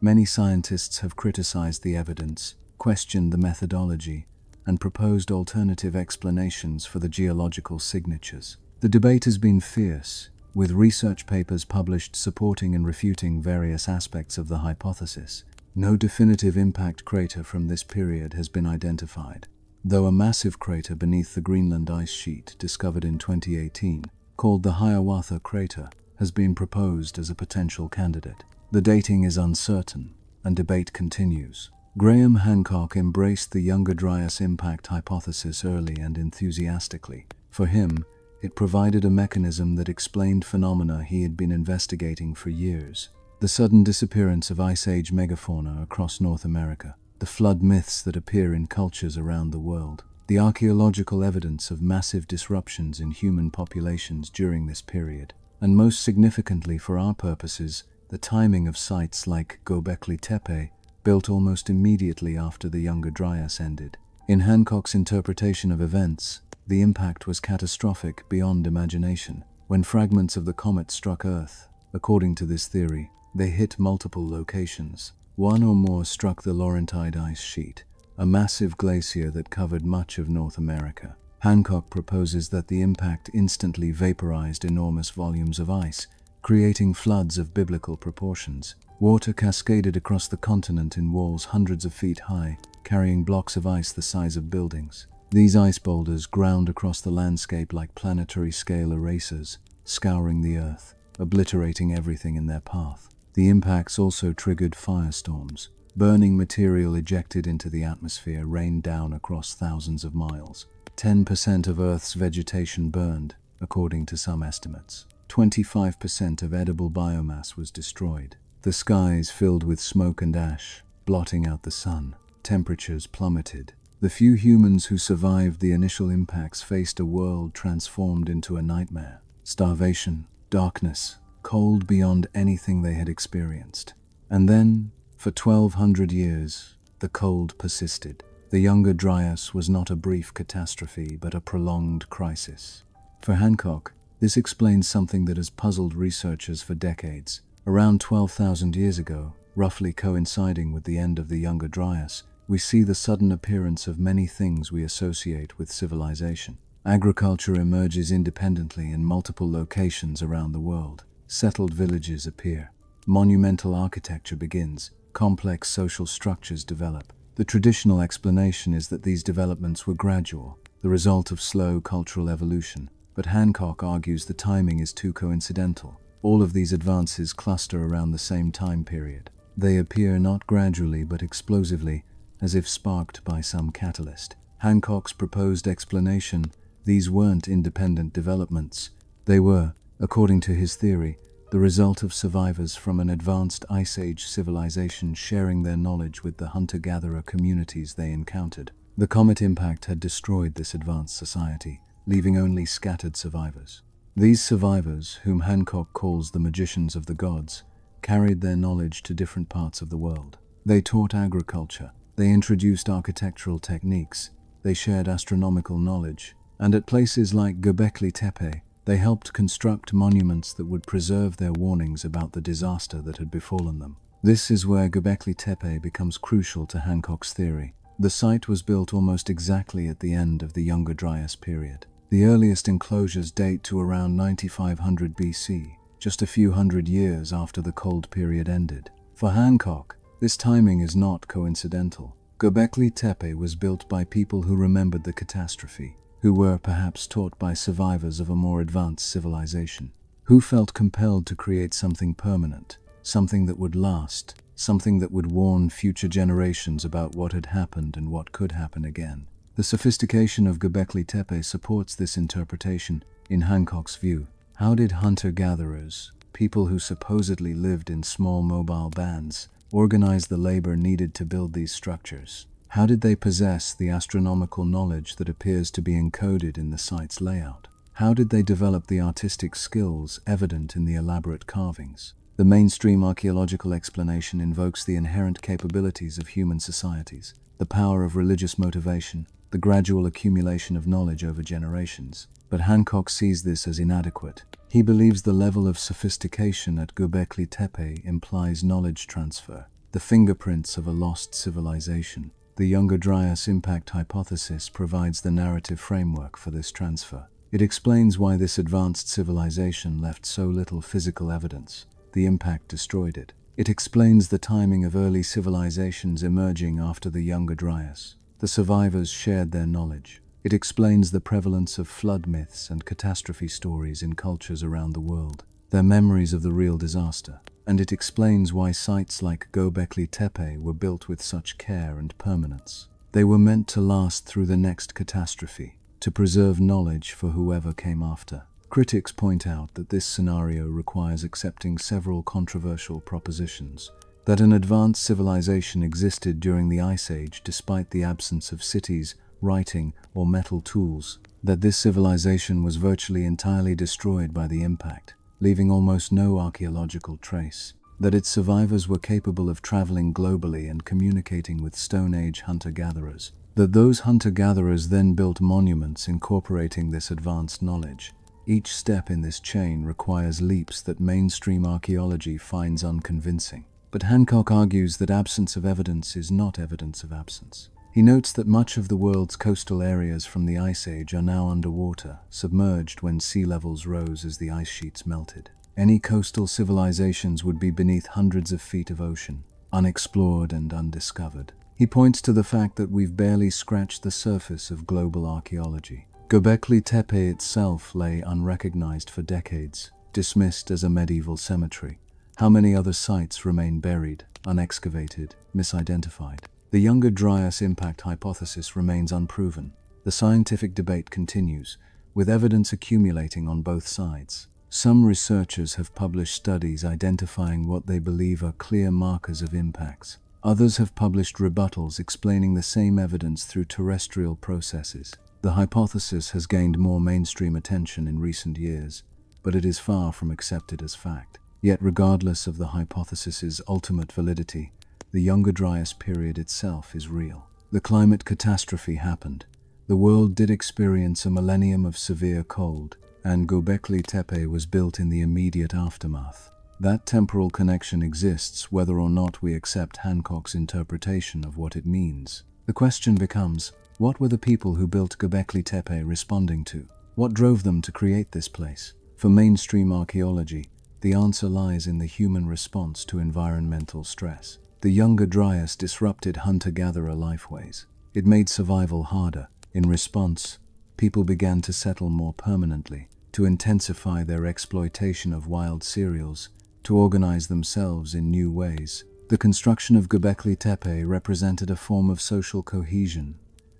Many scientists have criticized the evidence, questioned the methodology, and proposed alternative explanations for the geological signatures. The debate has been fierce, with research papers published supporting and refuting various aspects of the hypothesis. No definitive impact crater from this period has been identified, though a massive crater beneath the Greenland ice sheet, discovered in 2018, called the Hiawatha Crater, has been proposed as a potential candidate. The dating is uncertain, and debate continues. Graham Hancock embraced the Younger Dryas impact hypothesis early and enthusiastically. For him, it provided a mechanism that explained phenomena he had been investigating for years: the sudden disappearance of Ice Age megafauna across North America, the flood myths that appear in cultures around the world, the archaeological evidence of massive disruptions in human populations during this period, and most significantly for our purposes, the timing of sites like Göbekli Tepe, built almost immediately after the Younger Dryas ended. In Hancock's interpretation of events, the impact was catastrophic beyond imagination. When fragments of the comet struck Earth, according to this theory, they hit multiple locations. One or more struck the Laurentide ice sheet, a massive glacier that covered much of North America. Hancock proposes that the impact instantly vaporized enormous volumes of ice, creating floods of biblical proportions. Water cascaded across the continent in walls hundreds of feet high, carrying blocks of ice the size of buildings. These ice boulders ground across the landscape like planetary-scale erasers, scouring the Earth, obliterating everything in their path. The impacts also triggered firestorms. Burning material ejected into the atmosphere rained down across thousands of miles. 10% of Earth's vegetation burned, according to some estimates. 25% of edible biomass was destroyed. The skies filled with smoke and ash, blotting out the sun. Temperatures plummeted. The few humans who survived the initial impacts faced a world transformed into a nightmare. Starvation, darkness, cold beyond anything they had experienced. And then, for 1,200 years, the cold persisted. The Younger Dryas was not a brief catastrophe, but a prolonged crisis. For Hancock, this explains something that has puzzled researchers for decades. Around 12,000 years ago, roughly coinciding with the end of the Younger Dryas, we see the sudden appearance of many things we associate with civilization. Agriculture emerges independently in multiple locations around the world. Settled villages appear. Monumental architecture begins. Complex social structures develop. The traditional explanation is that these developments were gradual, the result of slow cultural evolution. But Hancock argues the timing is too coincidental. All of these advances cluster around the same time period. They appear not gradually but explosively, as if sparked by some catalyst. Hancock's proposed explanation: these weren't independent developments. They were, according to his theory, the result of survivors from an advanced Ice Age civilization sharing their knowledge with the hunter-gatherer communities they encountered. The comet impact had destroyed this advanced society, leaving only scattered survivors. These survivors, whom Hancock calls the magicians of the gods, carried their knowledge to different parts of the world. They taught agriculture, they introduced architectural techniques, they shared astronomical knowledge, and at places like Göbekli Tepe, they helped construct monuments that would preserve their warnings about the disaster that had befallen them. This is where Göbekli Tepe becomes crucial to Hancock's theory. The site was built almost exactly at the end of the Younger Dryas period. The earliest enclosures date to around 9500 BC, just a few hundred years after the Cold Period ended. For Hancock, this timing is not coincidental. Göbekli Tepe was built by people who remembered the catastrophe, who were perhaps taught by survivors of a more advanced civilization, who felt compelled to create something permanent, something that would last, something that would warn future generations about what had happened and what could happen again. The sophistication of Göbekli Tepe supports this interpretation. In Hancock's view, how did hunter-gatherers, people who supposedly lived in small mobile bands, organize the labor needed to build these structures? How did they possess the astronomical knowledge that appears to be encoded in the site's layout? How did they develop the artistic skills evident in the elaborate carvings? The mainstream archaeological explanation invokes the inherent capabilities of human societies, the power of religious motivation, the gradual accumulation of knowledge over generations. But Hancock sees this as inadequate. He believes the level of sophistication at Göbekli Tepe implies knowledge transfer, the fingerprints of a lost civilization. The Younger Dryas impact hypothesis provides the narrative framework for this transfer. It explains why this advanced civilization left so little physical evidence. The impact destroyed it. It explains the timing of early civilizations emerging after the Younger Dryas. The survivors shared their knowledge. It explains the prevalence of flood myths and catastrophe stories in cultures around the world, their memories of the real disaster. And it explains why sites like Göbekli Tepe were built with such care and permanence. They were meant to last through the next catastrophe, to preserve knowledge for whoever came after. Critics point out that this scenario requires accepting several controversial propositions: that an advanced civilization existed during the Ice Age despite the absence of cities, writing, or metal tools; that this civilization was virtually entirely destroyed by the impact, leaving almost no archaeological trace; that its survivors were capable of traveling globally and communicating with Stone Age hunter-gatherers; that those hunter-gatherers then built monuments incorporating this advanced knowledge. Each step in this chain requires leaps that mainstream archaeology finds unconvincing. But Hancock argues that absence of evidence is not evidence of absence. He notes that much of the world's coastal areas from the Ice Age are now underwater, submerged when sea levels rose as the ice sheets melted. Any coastal civilizations would be beneath hundreds of feet of ocean, unexplored and undiscovered. He points to the fact that we've barely scratched the surface of global archaeology. Göbekli Tepe itself lay unrecognized for decades, dismissed as a medieval cemetery. How many other sites remain buried, unexcavated, misidentified? The Younger Dryas impact hypothesis remains unproven. The scientific debate continues, with evidence accumulating on both sides. Some researchers have published studies identifying what they believe are clear markers of impacts. Others have published rebuttals explaining the same evidence through terrestrial processes. The hypothesis has gained more mainstream attention in recent years, but it is far from accepted as fact. Yet regardless of the hypothesis's ultimate validity, the Younger Dryas period itself is real. The climate catastrophe happened. The world did experience a millennium of severe cold, and Göbekli Tepe was built in the immediate aftermath. That temporal connection exists whether or not we accept Hancock's interpretation of what it means. The question becomes, what were the people who built Göbekli Tepe responding to? What drove them to create this place? For mainstream archaeology, the answer lies in the human response to environmental stress. The Younger Dryas disrupted hunter-gatherer lifeways. It made survival harder. In response, people began to settle more permanently, to intensify their exploitation of wild cereals, to organize themselves in new ways. The construction of Göbekli Tepe represented a form of social cohesion,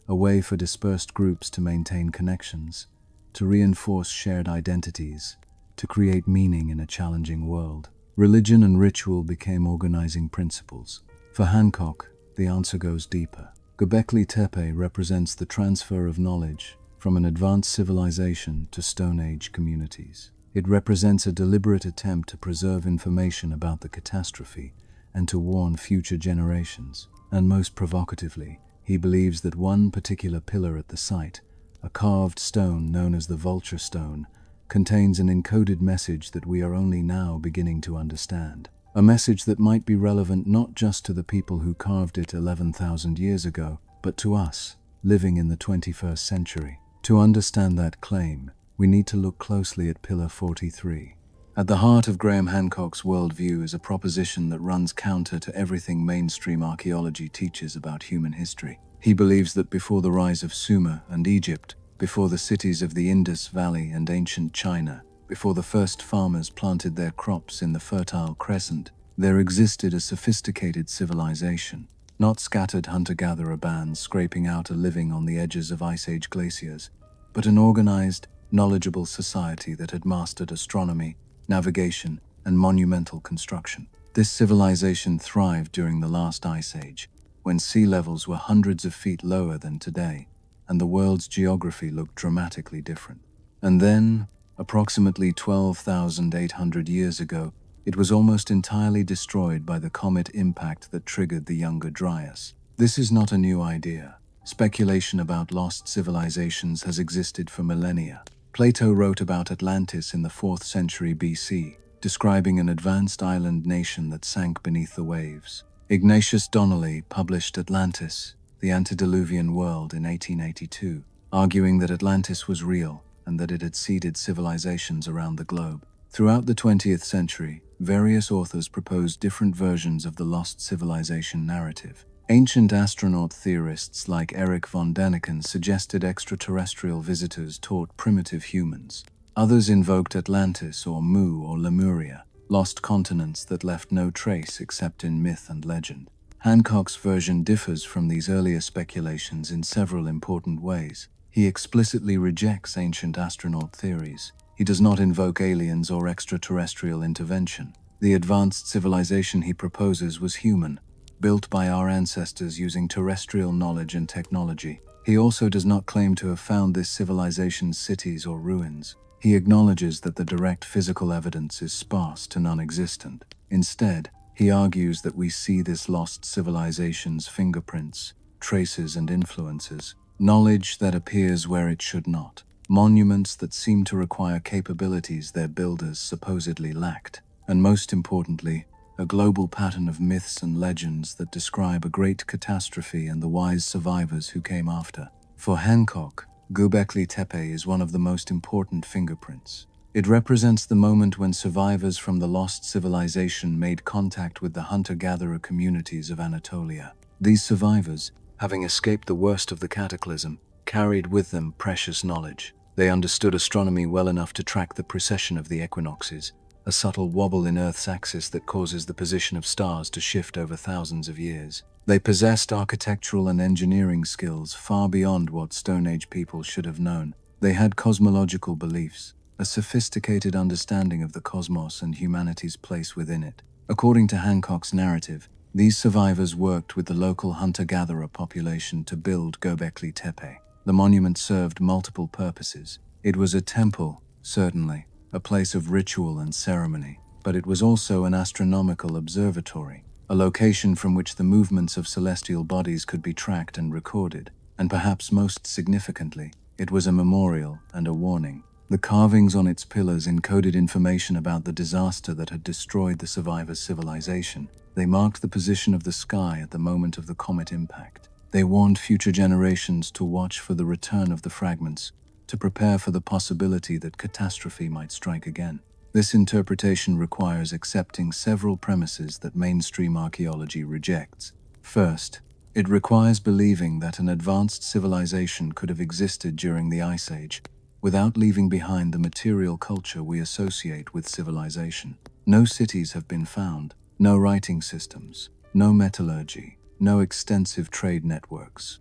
a way for dispersed groups to maintain connections, to reinforce shared identities, to create meaning in a challenging world. Religion and ritual became organizing principles. For Hancock, the answer goes deeper. Göbekli Tepe represents the transfer of knowledge from an advanced civilization to Stone Age communities. It represents a deliberate attempt to preserve information about the catastrophe and to warn future generations. And most provocatively, he believes that one particular pillar at the site, a carved stone known as the Vulture Stone, contains an encoded message that we are only now beginning to understand. A message that might be relevant not just to the people who carved it 11,000 years ago, but to us, living in the 21st century. To understand that claim, we need to look closely at Pillar 43. At the heart of Graham Hancock's worldview is a proposition that runs counter to everything mainstream archaeology teaches about human history. He believes that before the rise of Sumer and Egypt, before the cities of the Indus Valley and ancient China, before the first farmers planted their crops in the Fertile Crescent, there existed a sophisticated civilization, not scattered hunter-gatherer bands scraping out a living on the edges of Ice Age glaciers, but an organized, knowledgeable society that had mastered astronomy, navigation, and monumental construction. This civilization thrived during the last Ice Age, when sea levels were hundreds of feet lower than today, and the world's geography looked dramatically different. And then, approximately 12,800 years ago, it was almost entirely destroyed by the comet impact that triggered the Younger Dryas. This is not a new idea. Speculation about lost civilizations has existed for millennia. Plato wrote about Atlantis in the 4th century BC, describing an advanced island nation that sank beneath the waves. Ignatius Donnelly published Atlantis, the Antediluvian World in 1882, arguing that Atlantis was real and that it had seeded civilizations around the globe. Throughout the 20th century, various authors proposed different versions of the lost civilization narrative. Ancient astronaut theorists like Erich von Däniken suggested extraterrestrial visitors taught primitive humans. Others invoked Atlantis or Mu or Lemuria, lost continents that left no trace except in myth and legend. Hancock's version differs from these earlier speculations in several important ways. He explicitly rejects ancient astronaut theories. He does not invoke aliens or extraterrestrial intervention. The advanced civilization he proposes was human, built by our ancestors using terrestrial knowledge and technology. He also does not claim to have found this civilization's cities or ruins. He acknowledges that the direct physical evidence is sparse to non-existent. Instead, he argues that we see this lost civilization's fingerprints, traces, and influences, knowledge that appears where it should not, monuments that seem to require capabilities their builders supposedly lacked, and most importantly, a global pattern of myths and legends that describe a great catastrophe and the wise survivors who came after. For Hancock, Göbekli Tepe is one of the most important fingerprints. It represents the moment when survivors from the lost civilization made contact with the hunter-gatherer communities of Anatolia. These survivors, having escaped the worst of the cataclysm, carried with them precious knowledge. They understood astronomy well enough to track the precession of the equinoxes, a subtle wobble in Earth's axis that causes the position of stars to shift over thousands of years. They possessed architectural and engineering skills far beyond what Stone Age people should have known. They had cosmological beliefs, a sophisticated understanding of the cosmos and humanity's place within it. According to Hancock's narrative, these survivors worked with the local hunter-gatherer population to build Göbekli Tepe. The monument served multiple purposes. It was a temple, certainly, a place of ritual and ceremony, but it was also an astronomical observatory, a location from which the movements of celestial bodies could be tracked and recorded, and perhaps most significantly, it was a memorial and a warning. The carvings on its pillars encoded information about the disaster that had destroyed the survivors' civilization. They marked the position of the sky at the moment of the comet impact. They warned future generations to watch for the return of the fragments, to prepare for the possibility that catastrophe might strike again. This interpretation requires accepting several premises that mainstream archaeology rejects. First, it requires believing that an advanced civilization could have existed during the Ice Age, without leaving behind the material culture we associate with civilization. No cities have been found, no writing systems, no metallurgy, no extensive trade networks.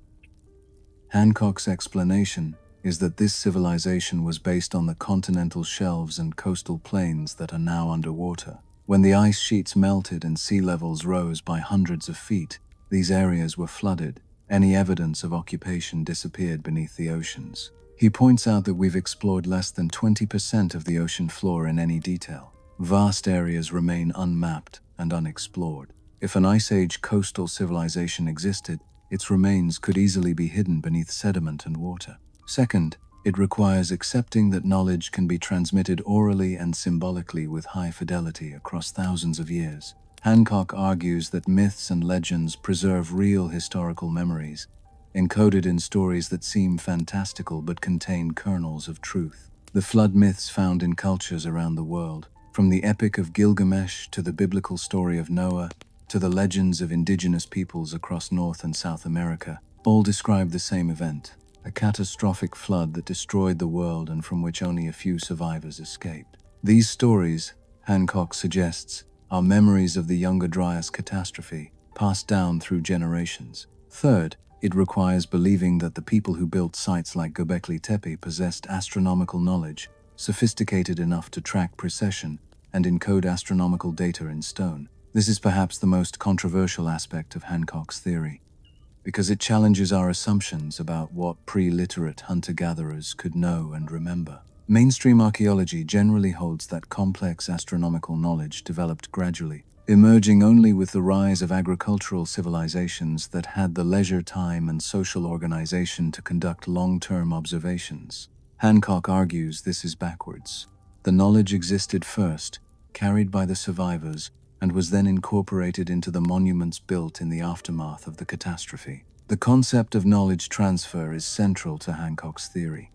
Hancock's explanation is that this civilization was based on the continental shelves and coastal plains that are now underwater. When the ice sheets melted and sea levels rose by hundreds of feet, these areas were flooded. Any evidence of occupation disappeared beneath the oceans. He points out that we've explored less than 20% of the ocean floor in any detail. Vast areas remain unmapped and unexplored. If an Ice Age coastal civilization existed, its remains could easily be hidden beneath sediment and water. Second, it requires accepting that knowledge can be transmitted orally and symbolically with high fidelity across thousands of years. Hancock argues that myths and legends preserve real historical memories, encoded in stories that seem fantastical but contain kernels of truth. The flood myths found in cultures around the world, from the Epic of Gilgamesh to the biblical story of Noah, to the legends of indigenous peoples across North and South America, all describe the same event, a catastrophic flood that destroyed the world and from which only a few survivors escaped. These stories, Hancock suggests, are memories of the Younger Dryas catastrophe, passed down through generations. Third, it requires believing that the people who built sites like Göbekli Tepe possessed astronomical knowledge, sophisticated enough to track precession and encode astronomical data in stone. This is perhaps the most controversial aspect of Hancock's theory, because it challenges our assumptions about what pre-literate hunter-gatherers could know and remember. Mainstream archaeology generally holds that complex astronomical knowledge developed gradually, emerging only with the rise of agricultural civilizations that had the leisure time and social organization to conduct long-term observations. Hancock argues this is backwards. The knowledge existed first, carried by the survivors, and was then incorporated into the monuments built in the aftermath of the catastrophe. The concept of knowledge transfer is central to Hancock's theory.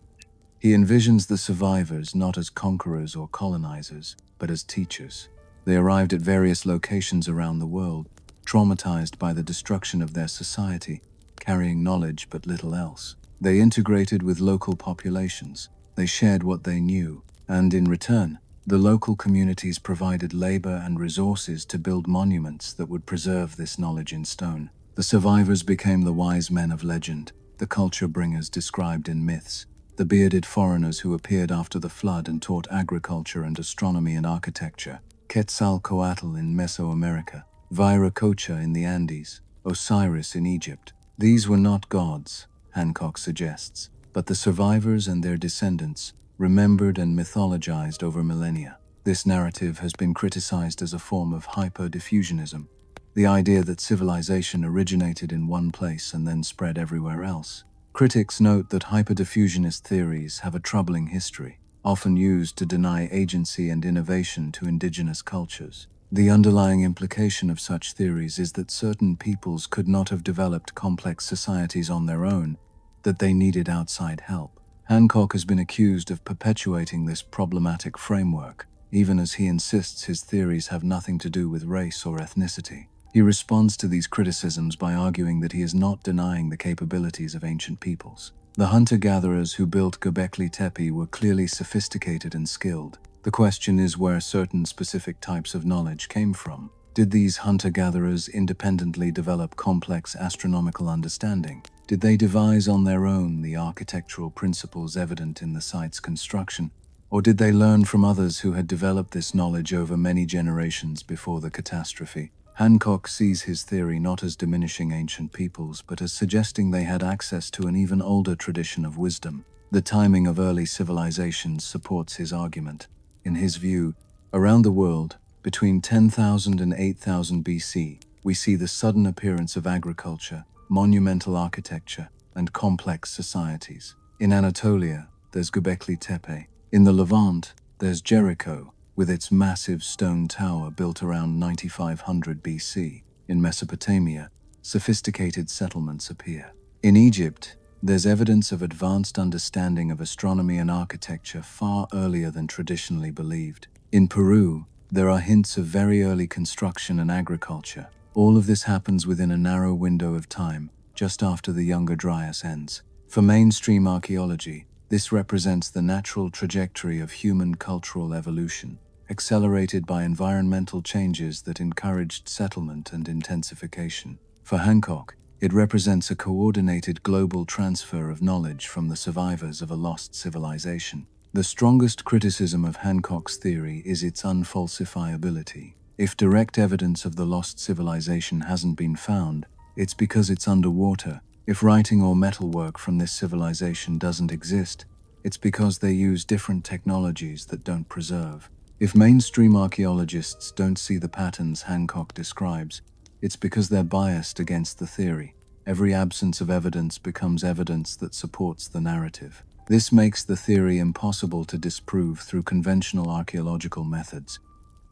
He envisions the survivors not as conquerors or colonizers, but as teachers. They arrived at various locations around the world, traumatized by the destruction of their society, carrying knowledge but little else. They integrated with local populations. They shared what they knew, and in return, the local communities provided labor and resources to build monuments that would preserve this knowledge in stone. The survivors became the wise men of legend, the culture bringers described in myths, the bearded foreigners who appeared after the flood and taught agriculture and astronomy and architecture. Quetzalcoatl in Mesoamerica, Viracocha in the Andes, Osiris in Egypt. These were not gods, Hancock suggests, but the survivors and their descendants, remembered and mythologized over millennia. This narrative has been criticized as a form of hyper-diffusionism, the idea that civilization originated in one place and then spread everywhere else. Critics note that hyper-diffusionist theories have a troubling history, often used to deny agency and innovation to indigenous cultures. The underlying implication of such theories is that certain peoples could not have developed complex societies on their own, that they needed outside help. Hancock has been accused of perpetuating this problematic framework, even as he insists his theories have nothing to do with race or ethnicity. He responds to these criticisms by arguing that he is not denying the capabilities of ancient peoples. The hunter-gatherers who built Göbekli Tepe were clearly sophisticated and skilled. The question is where certain specific types of knowledge came from. Did these hunter-gatherers independently develop complex astronomical understanding? Did they devise on their own the architectural principles evident in the site's construction? Or did they learn from others who had developed this knowledge over many generations before the catastrophe? Hancock sees his theory not as diminishing ancient peoples, but as suggesting they had access to an even older tradition of wisdom. The timing of early civilizations supports his argument. In his view, around the world, between 10,000 and 8,000 BC, we see the sudden appearance of agriculture, monumental architecture, and complex societies. In Anatolia, there's Göbekli Tepe. In the Levant, there's Jericho, with its massive stone tower built around 9500 BC. In Mesopotamia, sophisticated settlements appear. In Egypt, there's evidence of advanced understanding of astronomy and architecture far earlier than traditionally believed. In Peru, there are hints of very early construction and agriculture. All of this happens within a narrow window of time, just after the Younger Dryas ends. For mainstream archaeology, this represents the natural trajectory of human cultural evolution, accelerated by environmental changes that encouraged settlement and intensification. For Hancock, it represents a coordinated global transfer of knowledge from the survivors of a lost civilization. The strongest criticism of Hancock's theory is its unfalsifiability. If direct evidence of the lost civilization hasn't been found, it's because it's underwater. If writing or metalwork from this civilization doesn't exist, it's because they use different technologies that don't preserve. If mainstream archaeologists don't see the patterns Hancock describes, it's because they're biased against the theory. Every absence of evidence becomes evidence that supports the narrative. This makes the theory impossible to disprove through conventional archaeological methods,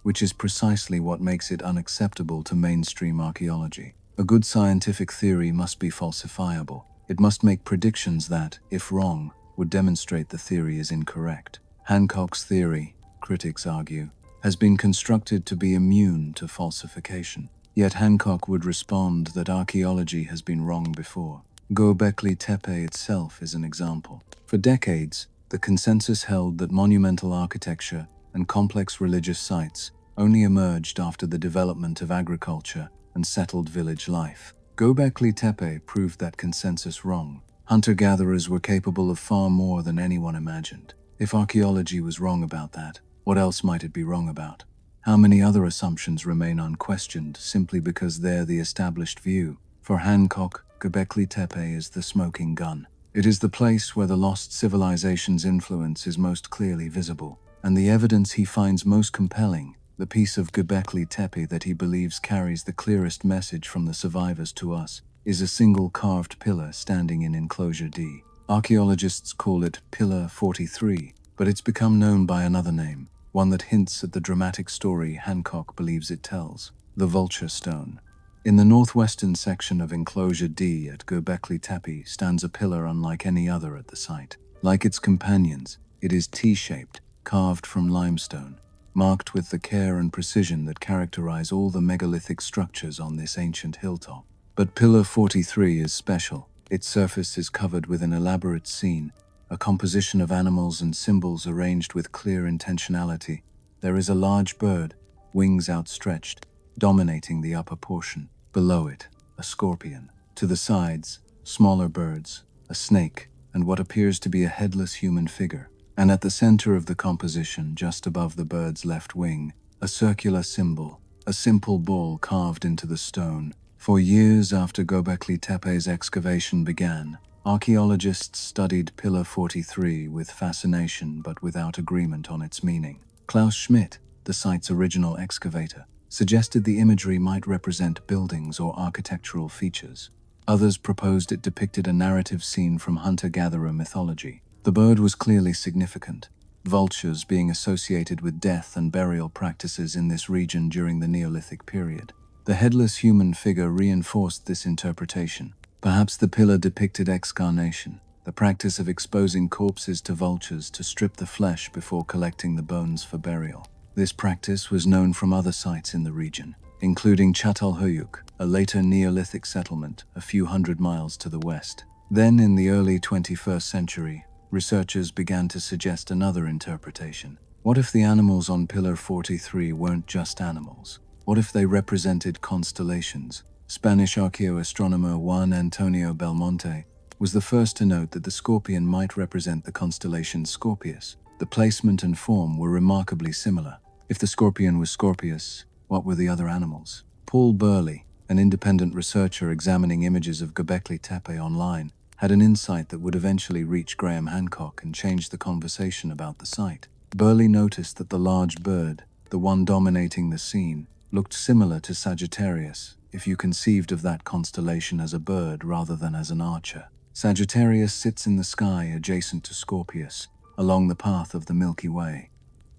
which is precisely what makes it unacceptable to mainstream archaeology. A good scientific theory must be falsifiable. It must make predictions that, if wrong, would demonstrate the theory is incorrect. Hancock's theory, critics argue, has been constructed to be immune to falsification. Yet Hancock would respond that archaeology has been wrong before. Göbekli Tepe itself is an example. For decades, the consensus held that monumental architecture and complex religious sites only emerged after the development of agriculture and settled village life. Göbekli Tepe proved that consensus wrong. Hunter-gatherers were capable of far more than anyone imagined. If archaeology was wrong about that, what else might it be wrong about? How many other assumptions remain unquestioned simply because they're the established view? For Hancock, Göbekli Tepe is the smoking gun. It is the place where the lost civilization's influence is most clearly visible, and the evidence he finds most compelling, the piece of Göbekli Tepe that he believes carries the clearest message from the survivors to us, is a single carved pillar standing in Enclosure D. Archaeologists call it Pillar 43, but it's become known by another name, one that hints at the dramatic story Hancock believes it tells: the Vulture Stone. In the northwestern section of Enclosure D at Göbekli Tepe stands a pillar unlike any other at the site. Like its companions, it is T-shaped, carved from limestone, marked with the care and precision that characterize all the megalithic structures on this ancient hilltop. But Pillar 43 is special. Its surface is covered with an elaborate scene, a composition of animals and symbols arranged with clear intentionality. There is a large bird, wings outstretched, dominating the upper portion. Below it, a scorpion. To the sides, smaller birds, a snake, and what appears to be a headless human figure. And at the center of the composition, just above the bird's left wing, a circular symbol, a simple ball carved into the stone. For years after Göbekli Tepe's excavation began, archaeologists studied Pillar 43 with fascination but without agreement on its meaning. Klaus Schmidt, the site's original excavator, suggested the imagery might represent buildings or architectural features. Others proposed it depicted a narrative scene from hunter-gatherer mythology. The bird was clearly significant, vultures being associated with death and burial practices in this region during the Neolithic period. The headless human figure reinforced this interpretation. Perhaps the pillar depicted excarnation, the practice of exposing corpses to vultures to strip the flesh before collecting the bones for burial. This practice was known from other sites in the region, including Çatalhöyük, a later Neolithic settlement a few hundred miles to the west. Then, in the early 21st century, researchers began to suggest another interpretation. What if the animals on Pillar 43 weren't just animals? What if they represented constellations? Spanish archaeoastronomer Juan Antonio Belmonte was the first to note that the scorpion might represent the constellation Scorpius. The placement and form were remarkably similar. If the scorpion was Scorpius, what were the other animals? Paul Burley, an independent researcher examining images of Göbekli Tepe online, had an insight that would eventually reach Graham Hancock and change the conversation about the site. Burley noticed that the large bird, the one dominating the scene, looked similar to Sagittarius, if you conceived of that constellation as a bird rather than as an archer. Sagittarius sits in the sky adjacent to Scorpius, along the path of the Milky Way.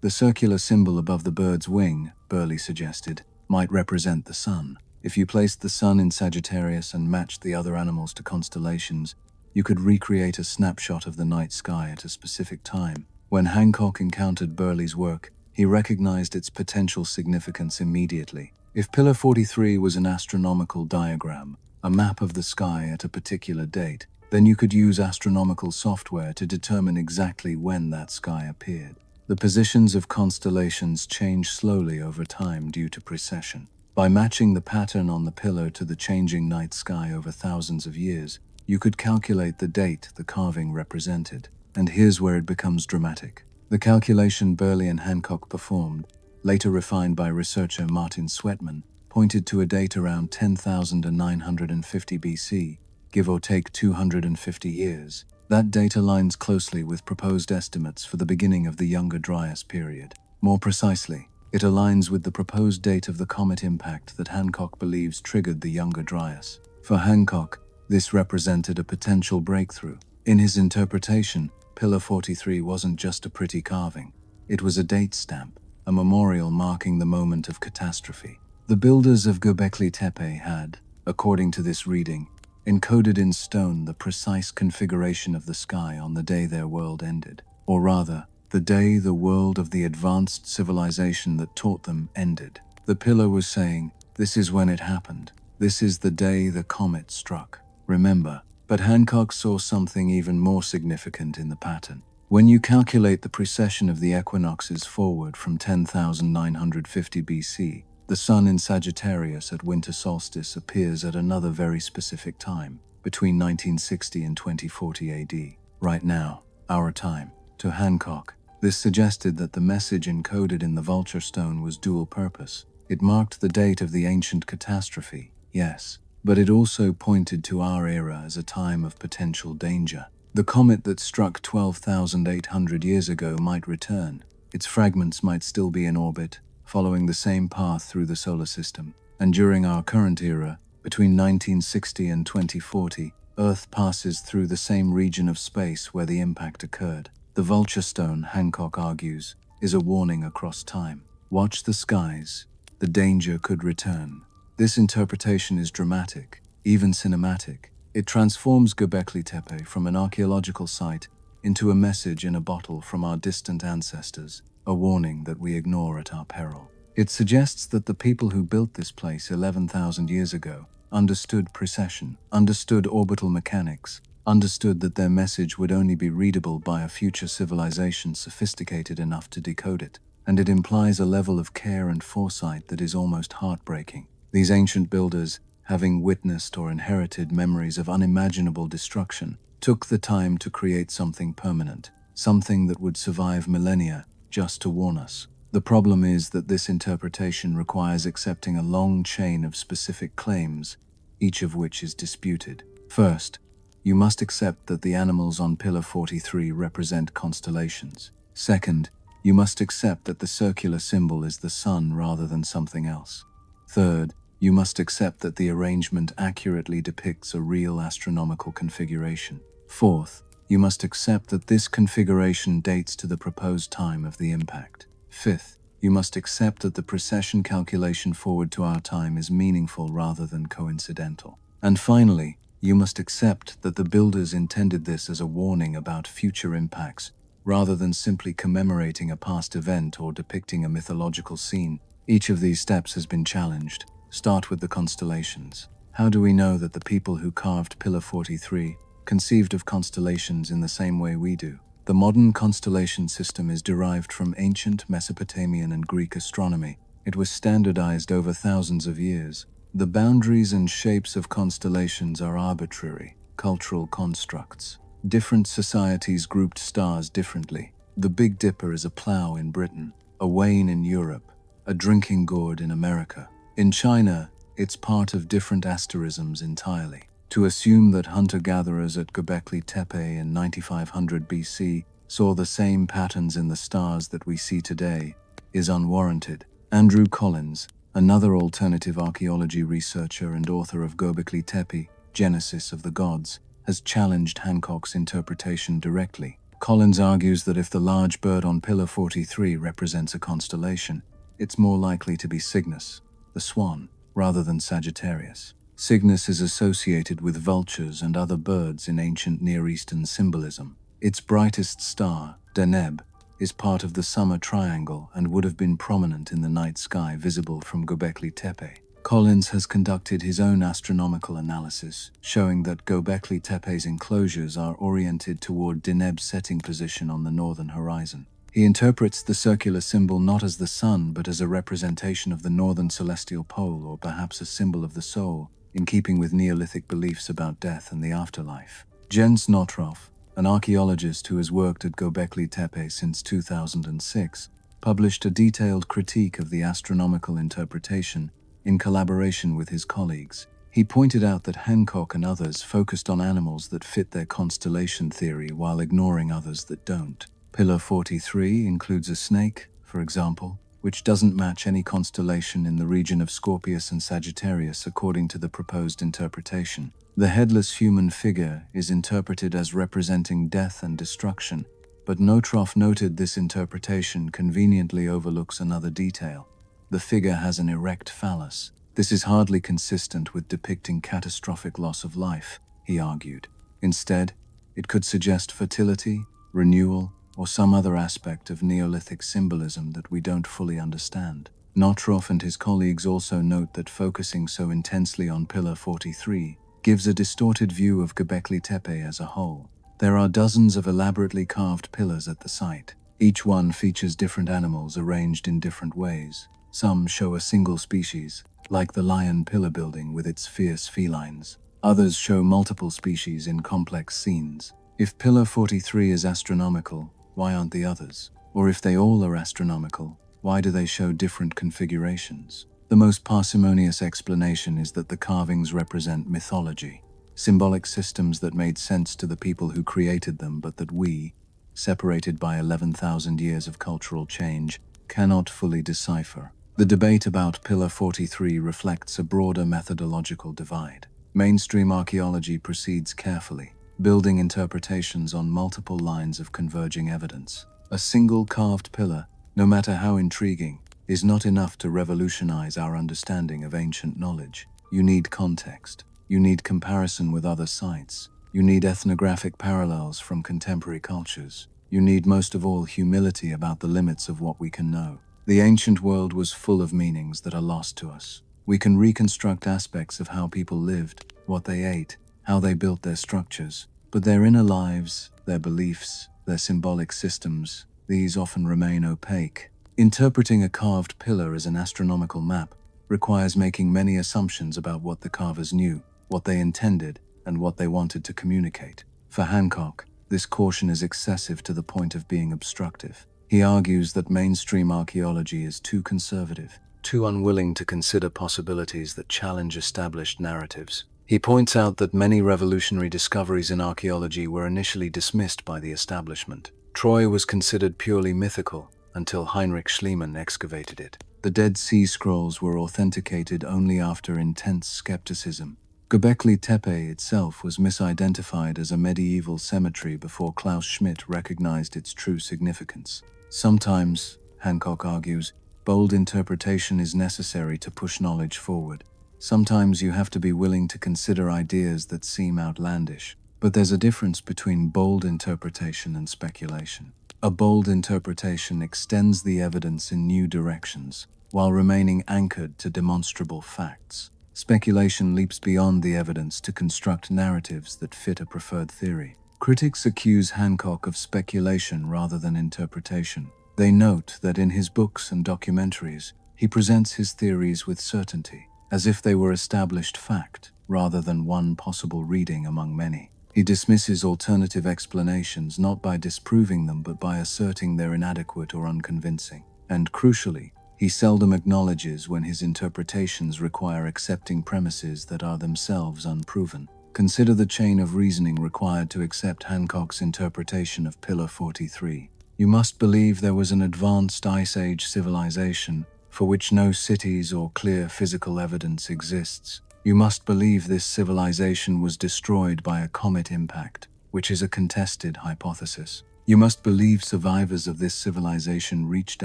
The circular symbol above the bird's wing, Burley suggested, might represent the sun. If you placed the sun in Sagittarius and matched the other animals to constellations, you could recreate a snapshot of the night sky at a specific time. When Hancock encountered Burley's work, he recognized its potential significance immediately. If Pillar 43 was an astronomical diagram, a map of the sky at a particular date, then you could use astronomical software to determine exactly when that sky appeared. The positions of constellations change slowly over time due to precession. By matching the pattern on the pillar to the changing night sky over thousands of years, you could calculate the date the carving represented. And here's where it becomes dramatic. The calculation Burley and Hancock performed, later refined by researcher Martin Sweatman, pointed to a date around 10,950 BC, give or take 250 years. That date aligns closely with proposed estimates for the beginning of the Younger Dryas period. More precisely, it aligns with the proposed date of the comet impact that Hancock believes triggered the Younger Dryas. For Hancock, this represented a potential breakthrough. In his interpretation, Pillar 43 wasn't just a pretty carving. It was a date stamp, a memorial marking the moment of catastrophe. The builders of Göbekli Tepe had, according to this reading, encoded in stone the precise configuration of the sky on the day their world ended. Or rather, the day the world of the advanced civilization that taught them ended. The pillar was saying, "This is when it happened. This is the day the comet struck. Remember." But Hancock saw something even more significant in the pattern. When you calculate the precession of the equinoxes forward from 10,950 BC, the sun in Sagittarius at winter solstice appears at another very specific time, between 1960 and 2040 AD. Right now, our time. To Hancock, this suggested that the message encoded in the Vulture Stone was dual purpose. It marked the date of the ancient catastrophe, yes, but it also pointed to our era as a time of potential danger. The comet that struck 12,800 years ago might return. Its fragments might still be in orbit, following the same path through the solar system. And during our current era, between 1960 and 2040, Earth passes through the same region of space where the impact occurred. The Vulture Stone, Hancock argues, is a warning across time. Watch the skies. The danger could return. This interpretation is dramatic, even cinematic. It transforms Göbekli Tepe from an archaeological site into a message in a bottle from our distant ancestors, a warning that we ignore at our peril. It suggests that the people who built this place 11,000 years ago understood precession, understood orbital mechanics, understood that their message would only be readable by a future civilization sophisticated enough to decode it. And it implies a level of care and foresight that is almost heartbreaking. These ancient builders, having witnessed or inherited memories of unimaginable destruction, took the time to create something permanent, something that would survive millennia, just to warn us. The problem is that this interpretation requires accepting a long chain of specific claims, each of which is disputed. First, you must accept that the animals on Pillar 43 represent constellations. Second, you must accept that the circular symbol is the sun rather than something else. Third, you must accept that the arrangement accurately depicts a real astronomical configuration. Fourth, you must accept that this configuration dates to the proposed time of the impact. Fifth, you must accept that the precession calculation forward to our time is meaningful rather than coincidental. And finally, you must accept that the builders intended this as a warning about future impacts, rather than simply commemorating a past event or depicting a mythological scene. Each of these steps has been challenged. Start with the constellations. How do we know that the people who carved Pillar 43 conceived of constellations in the same way we do? The modern constellation system is derived from ancient Mesopotamian and Greek astronomy. It was standardized over thousands of years. The boundaries and shapes of constellations are arbitrary, cultural constructs. Different societies grouped stars differently. The Big Dipper is a plow in Britain, a wain in Europe, a drinking gourd in America. In China, it's part of different asterisms entirely. To assume that hunter-gatherers at Göbekli Tepe in 9500 BC saw the same patterns in the stars that we see today is unwarranted. Andrew Collins, another alternative archaeology researcher and author of Göbekli Tepe, Genesis of the Gods, has challenged Hancock's interpretation directly. Collins argues that if the large bird on Pillar 43 represents a constellation, it's more likely to be Cygnus, the swan, rather than Sagittarius. Cygnus is associated with vultures and other birds in ancient Near Eastern symbolism. Its brightest star, Deneb, is part of the Summer Triangle and would have been prominent in the night sky visible from Göbekli Tepe. Collins has conducted his own astronomical analysis, showing that Göbekli Tepe's enclosures are oriented toward Deneb's setting position on the northern horizon. He interprets the circular symbol not as the sun but as a representation of the northern celestial pole, or perhaps a symbol of the soul, in keeping with Neolithic beliefs about death and the afterlife. Jens Notroff, an archaeologist who has worked at Göbekli Tepe since 2006, published a detailed critique of the astronomical interpretation in collaboration with his colleagues. He pointed out that Hancock and others focused on animals that fit their constellation theory while ignoring others that don't. Pillar 43 includes a snake, for example, which doesn't match any constellation in the region of Scorpius and Sagittarius according to the proposed interpretation. The headless human figure is interpreted as representing death and destruction, but Notroff noted this interpretation conveniently overlooks another detail. The figure has an erect phallus, This is hardly consistent with depicting catastrophic loss of life, he argued. Instead, it could suggest fertility, renewal, or some other aspect of Neolithic symbolism that we don't fully understand. Notroff and his colleagues also note that focusing so intensely on Pillar 43 gives a distorted view of Göbekli Tepe as a whole. There are dozens of elaborately carved pillars at the site. Each one features different animals arranged in different ways. Some show a single species, like the lion pillar building with its fierce felines. Others show multiple species in complex scenes. If Pillar 43 is astronomical, why aren't the others? Or if they all are astronomical, why do they show different configurations? The most parsimonious explanation is that the carvings represent mythology, symbolic systems that made sense to the people who created them, but that we, separated by 11,000 years of cultural change, cannot fully decipher. The debate about Pillar 43 reflects a broader methodological divide. Mainstream archaeology proceeds carefully, building interpretations on multiple lines of converging evidence. A single carved pillar, no matter how intriguing, is not enough to revolutionize our understanding of ancient knowledge. You need context. You need comparison with other sites. You need ethnographic parallels from contemporary cultures. You need most of all humility about the limits of what we can know. The ancient world was full of meanings that are lost to us. We can reconstruct aspects of how people lived, what they ate, how they built their structures, but their inner lives, their beliefs, their symbolic systems, these often remain opaque. Interpreting a carved pillar as an astronomical map requires making many assumptions about what the carvers knew, what they intended, and what they wanted to communicate. For Hancock, this caution is excessive to the point of being obstructive. He argues that mainstream archaeology is too conservative, too unwilling to consider possibilities that challenge established narratives. He points out that many revolutionary discoveries in archaeology were initially dismissed by the establishment. Troy was considered purely mythical until Heinrich Schliemann excavated it. The Dead Sea Scrolls were authenticated only after intense skepticism. Göbekli Tepe itself was misidentified as a medieval cemetery before Klaus Schmidt recognized its true significance. Sometimes, Hancock argues, bold interpretation is necessary to push knowledge forward. Sometimes you have to be willing to consider ideas that seem outlandish. But there's a difference between bold interpretation and speculation. A bold interpretation extends the evidence in new directions, while remaining anchored to demonstrable facts. Speculation leaps beyond the evidence to construct narratives that fit a preferred theory. Critics accuse Hancock of speculation rather than interpretation. They note that in his books and documentaries, he presents his theories with certainty, as if they were established fact, rather than one possible reading among many. He dismisses alternative explanations not by disproving them but by asserting they're inadequate or unconvincing. And crucially, he seldom acknowledges when his interpretations require accepting premises that are themselves unproven. Consider the chain of reasoning required to accept Hancock's interpretation of Pillar 43. You must believe there was an advanced Ice Age civilization for which no cities or clear physical evidence exists. You must believe this civilization was destroyed by a comet impact, which is a contested hypothesis. You must believe survivors of this civilization reached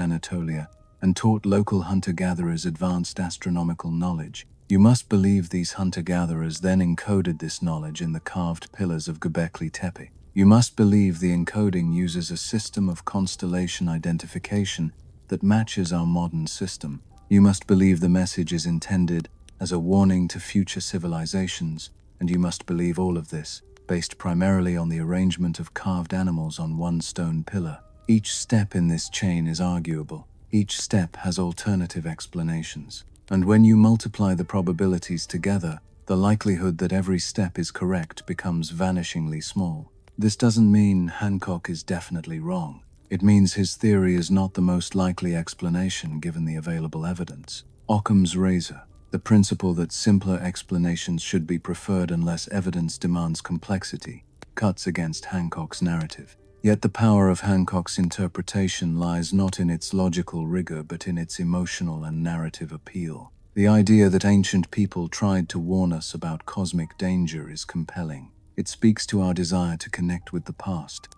Anatolia and taught local hunter-gatherers advanced astronomical knowledge. You must believe these hunter-gatherers then encoded this knowledge in the carved pillars of Göbekli Tepe. You must believe the encoding uses a system of constellation identification that matches our modern system. You must believe the message is intended as a warning to future civilizations, and you must believe all of this, based primarily on the arrangement of carved animals on one stone pillar. Each step in this chain is arguable. Each step has alternative explanations. And when you multiply the probabilities together, the likelihood that every step is correct becomes vanishingly small. This doesn't mean Hancock is definitely wrong. It means his theory is not the most likely explanation given the available evidence. Occam's razor, the principle that simpler explanations should be preferred unless evidence demands complexity, cuts against Hancock's narrative. Yet the power of Hancock's interpretation lies not in its logical rigor but in its emotional and narrative appeal. The idea that ancient people tried to warn us about cosmic danger is compelling. It speaks to our desire to connect with the past,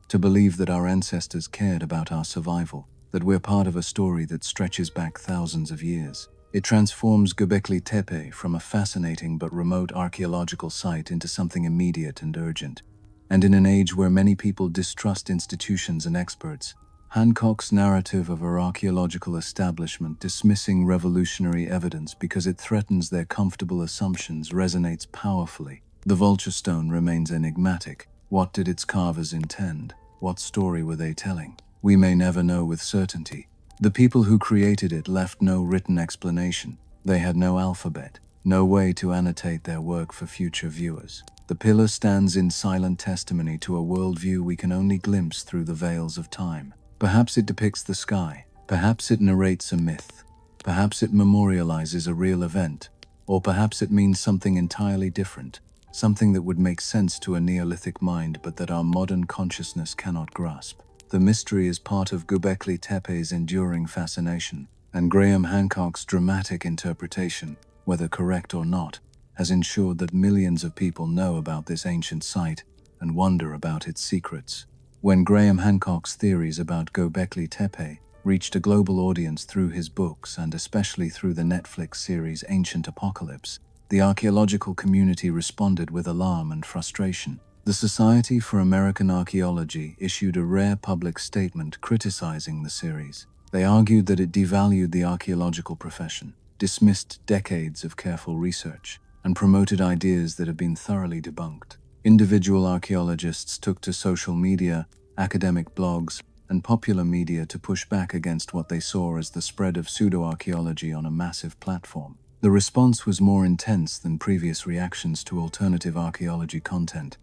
to believe that our ancestors cared about our survival, that we're part of a story that stretches back thousands of years. It transforms Göbekli Tepe from a fascinating but remote archaeological site into something immediate and urgent. And in an age where many people distrust institutions and experts, Hancock's narrative of our archaeological establishment dismissing revolutionary evidence because it threatens their comfortable assumptions resonates powerfully. The Vulture Stone remains enigmatic. What did its carvers intend? What story were they telling? We may never know with certainty. The people who created it left no written explanation. They had no alphabet, no way to annotate their work for future viewers. The pillar stands in silent testimony to a worldview we can only glimpse through the veils of time. Perhaps it depicts the sky, perhaps it narrates a myth, perhaps it memorializes a real event, or perhaps it means something entirely different, something that would make sense to a Neolithic mind but that our modern consciousness cannot grasp. The mystery is part of Göbekli Tepe's enduring fascination, and Graham Hancock's dramatic interpretation, whether correct or not, has ensured that millions of people know about this ancient site and wonder about its secrets. When Graham Hancock's theories about Göbekli Tepe reached a global audience through his books and especially through the Netflix series Ancient Apocalypse, the archaeological community responded with alarm and frustration. The Society for American Archaeology issued a rare public statement criticizing the series. They argued that it devalued the archaeological profession, dismissed decades of careful research, and promoted ideas that have been thoroughly debunked. Individual archaeologists took to social media, academic blogs, and popular media to push back against what they saw as the spread of pseudo-archaeology on a massive platform. The response was more intense than previous reactions to alternative archaeology content.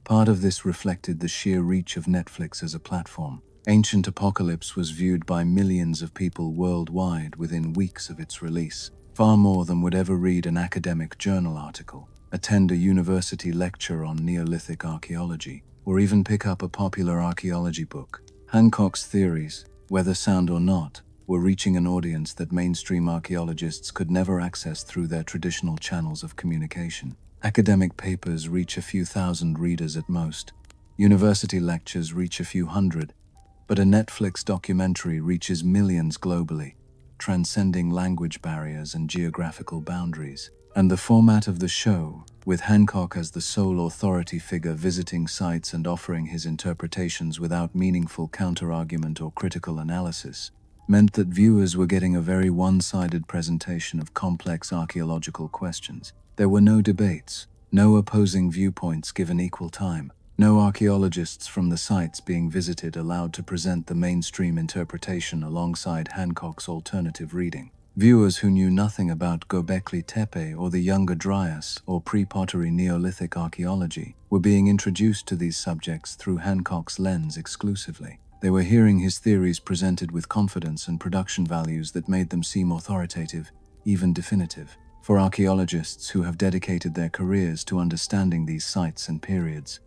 Part of this reflected the sheer reach of Netflix as a platform. Ancient Apocalypse was viewed by millions of people worldwide within weeks of its release, far more than would ever read an academic journal article, attend a university lecture on Neolithic archaeology, or even pick up a popular archaeology book. Hancock's theories, whether sound or not, were reaching an audience that mainstream archaeologists could never access through their traditional channels of communication. Academic papers reach a few thousand readers at most. University lectures reach a few hundred. But a Netflix documentary reaches millions globally, transcending language barriers and geographical boundaries. And the format of the show, with Hancock as the sole authority figure visiting sites and offering his interpretations without meaningful counterargument or critical analysis, meant that viewers were getting a very one-sided presentation of complex archaeological questions. There were no debates, no opposing viewpoints given equal time, no archaeologists from the sites being visited allowed to present the mainstream interpretation alongside Hancock's alternative reading. Viewers who knew nothing about Göbekli Tepe or the Younger Dryas or Pre-Pottery Neolithic archaeology were being introduced to these subjects through Hancock's lens exclusively. They were hearing his theories presented with confidence and production values that made them seem authoritative, even definitive. For archaeologists who have dedicated their careers to understanding these sites and periods,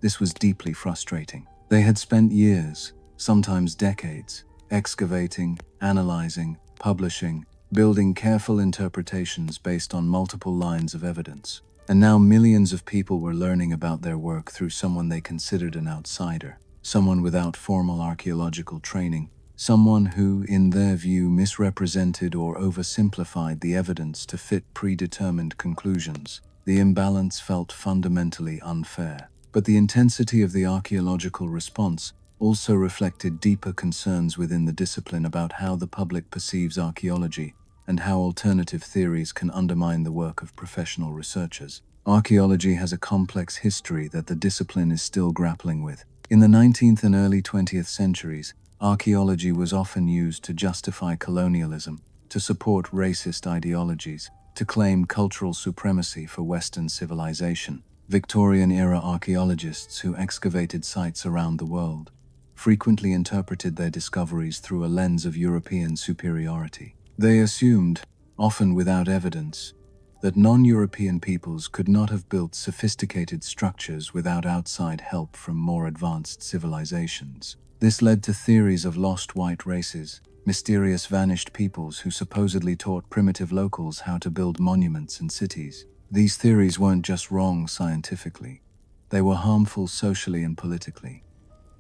this was deeply frustrating. They had spent years, sometimes decades, excavating, analyzing, publishing, building careful interpretations based on multiple lines of evidence. And now millions of people were learning about their work through someone they considered an outsider, someone without formal archaeological training, someone who, in their view, misrepresented or oversimplified the evidence to fit predetermined conclusions. The imbalance felt fundamentally unfair. But the intensity of the archaeological response also reflected deeper concerns within the discipline about how the public perceives archaeology and how alternative theories can undermine the work of professional researchers. Archaeology has a complex history that the discipline is still grappling with. In the 19th and early 20th centuries, archaeology was often used to justify colonialism, to support racist ideologies, to claim cultural supremacy for Western civilization. Victorian-era archaeologists who excavated sites around the world frequently interpreted their discoveries through a lens of European superiority. They assumed, often without evidence, that non-European peoples could not have built sophisticated structures without outside help from more advanced civilizations. This led to theories of lost white races, mysterious vanished peoples who supposedly taught primitive locals how to build monuments and cities. These theories weren't just wrong scientifically, they were harmful socially and politically.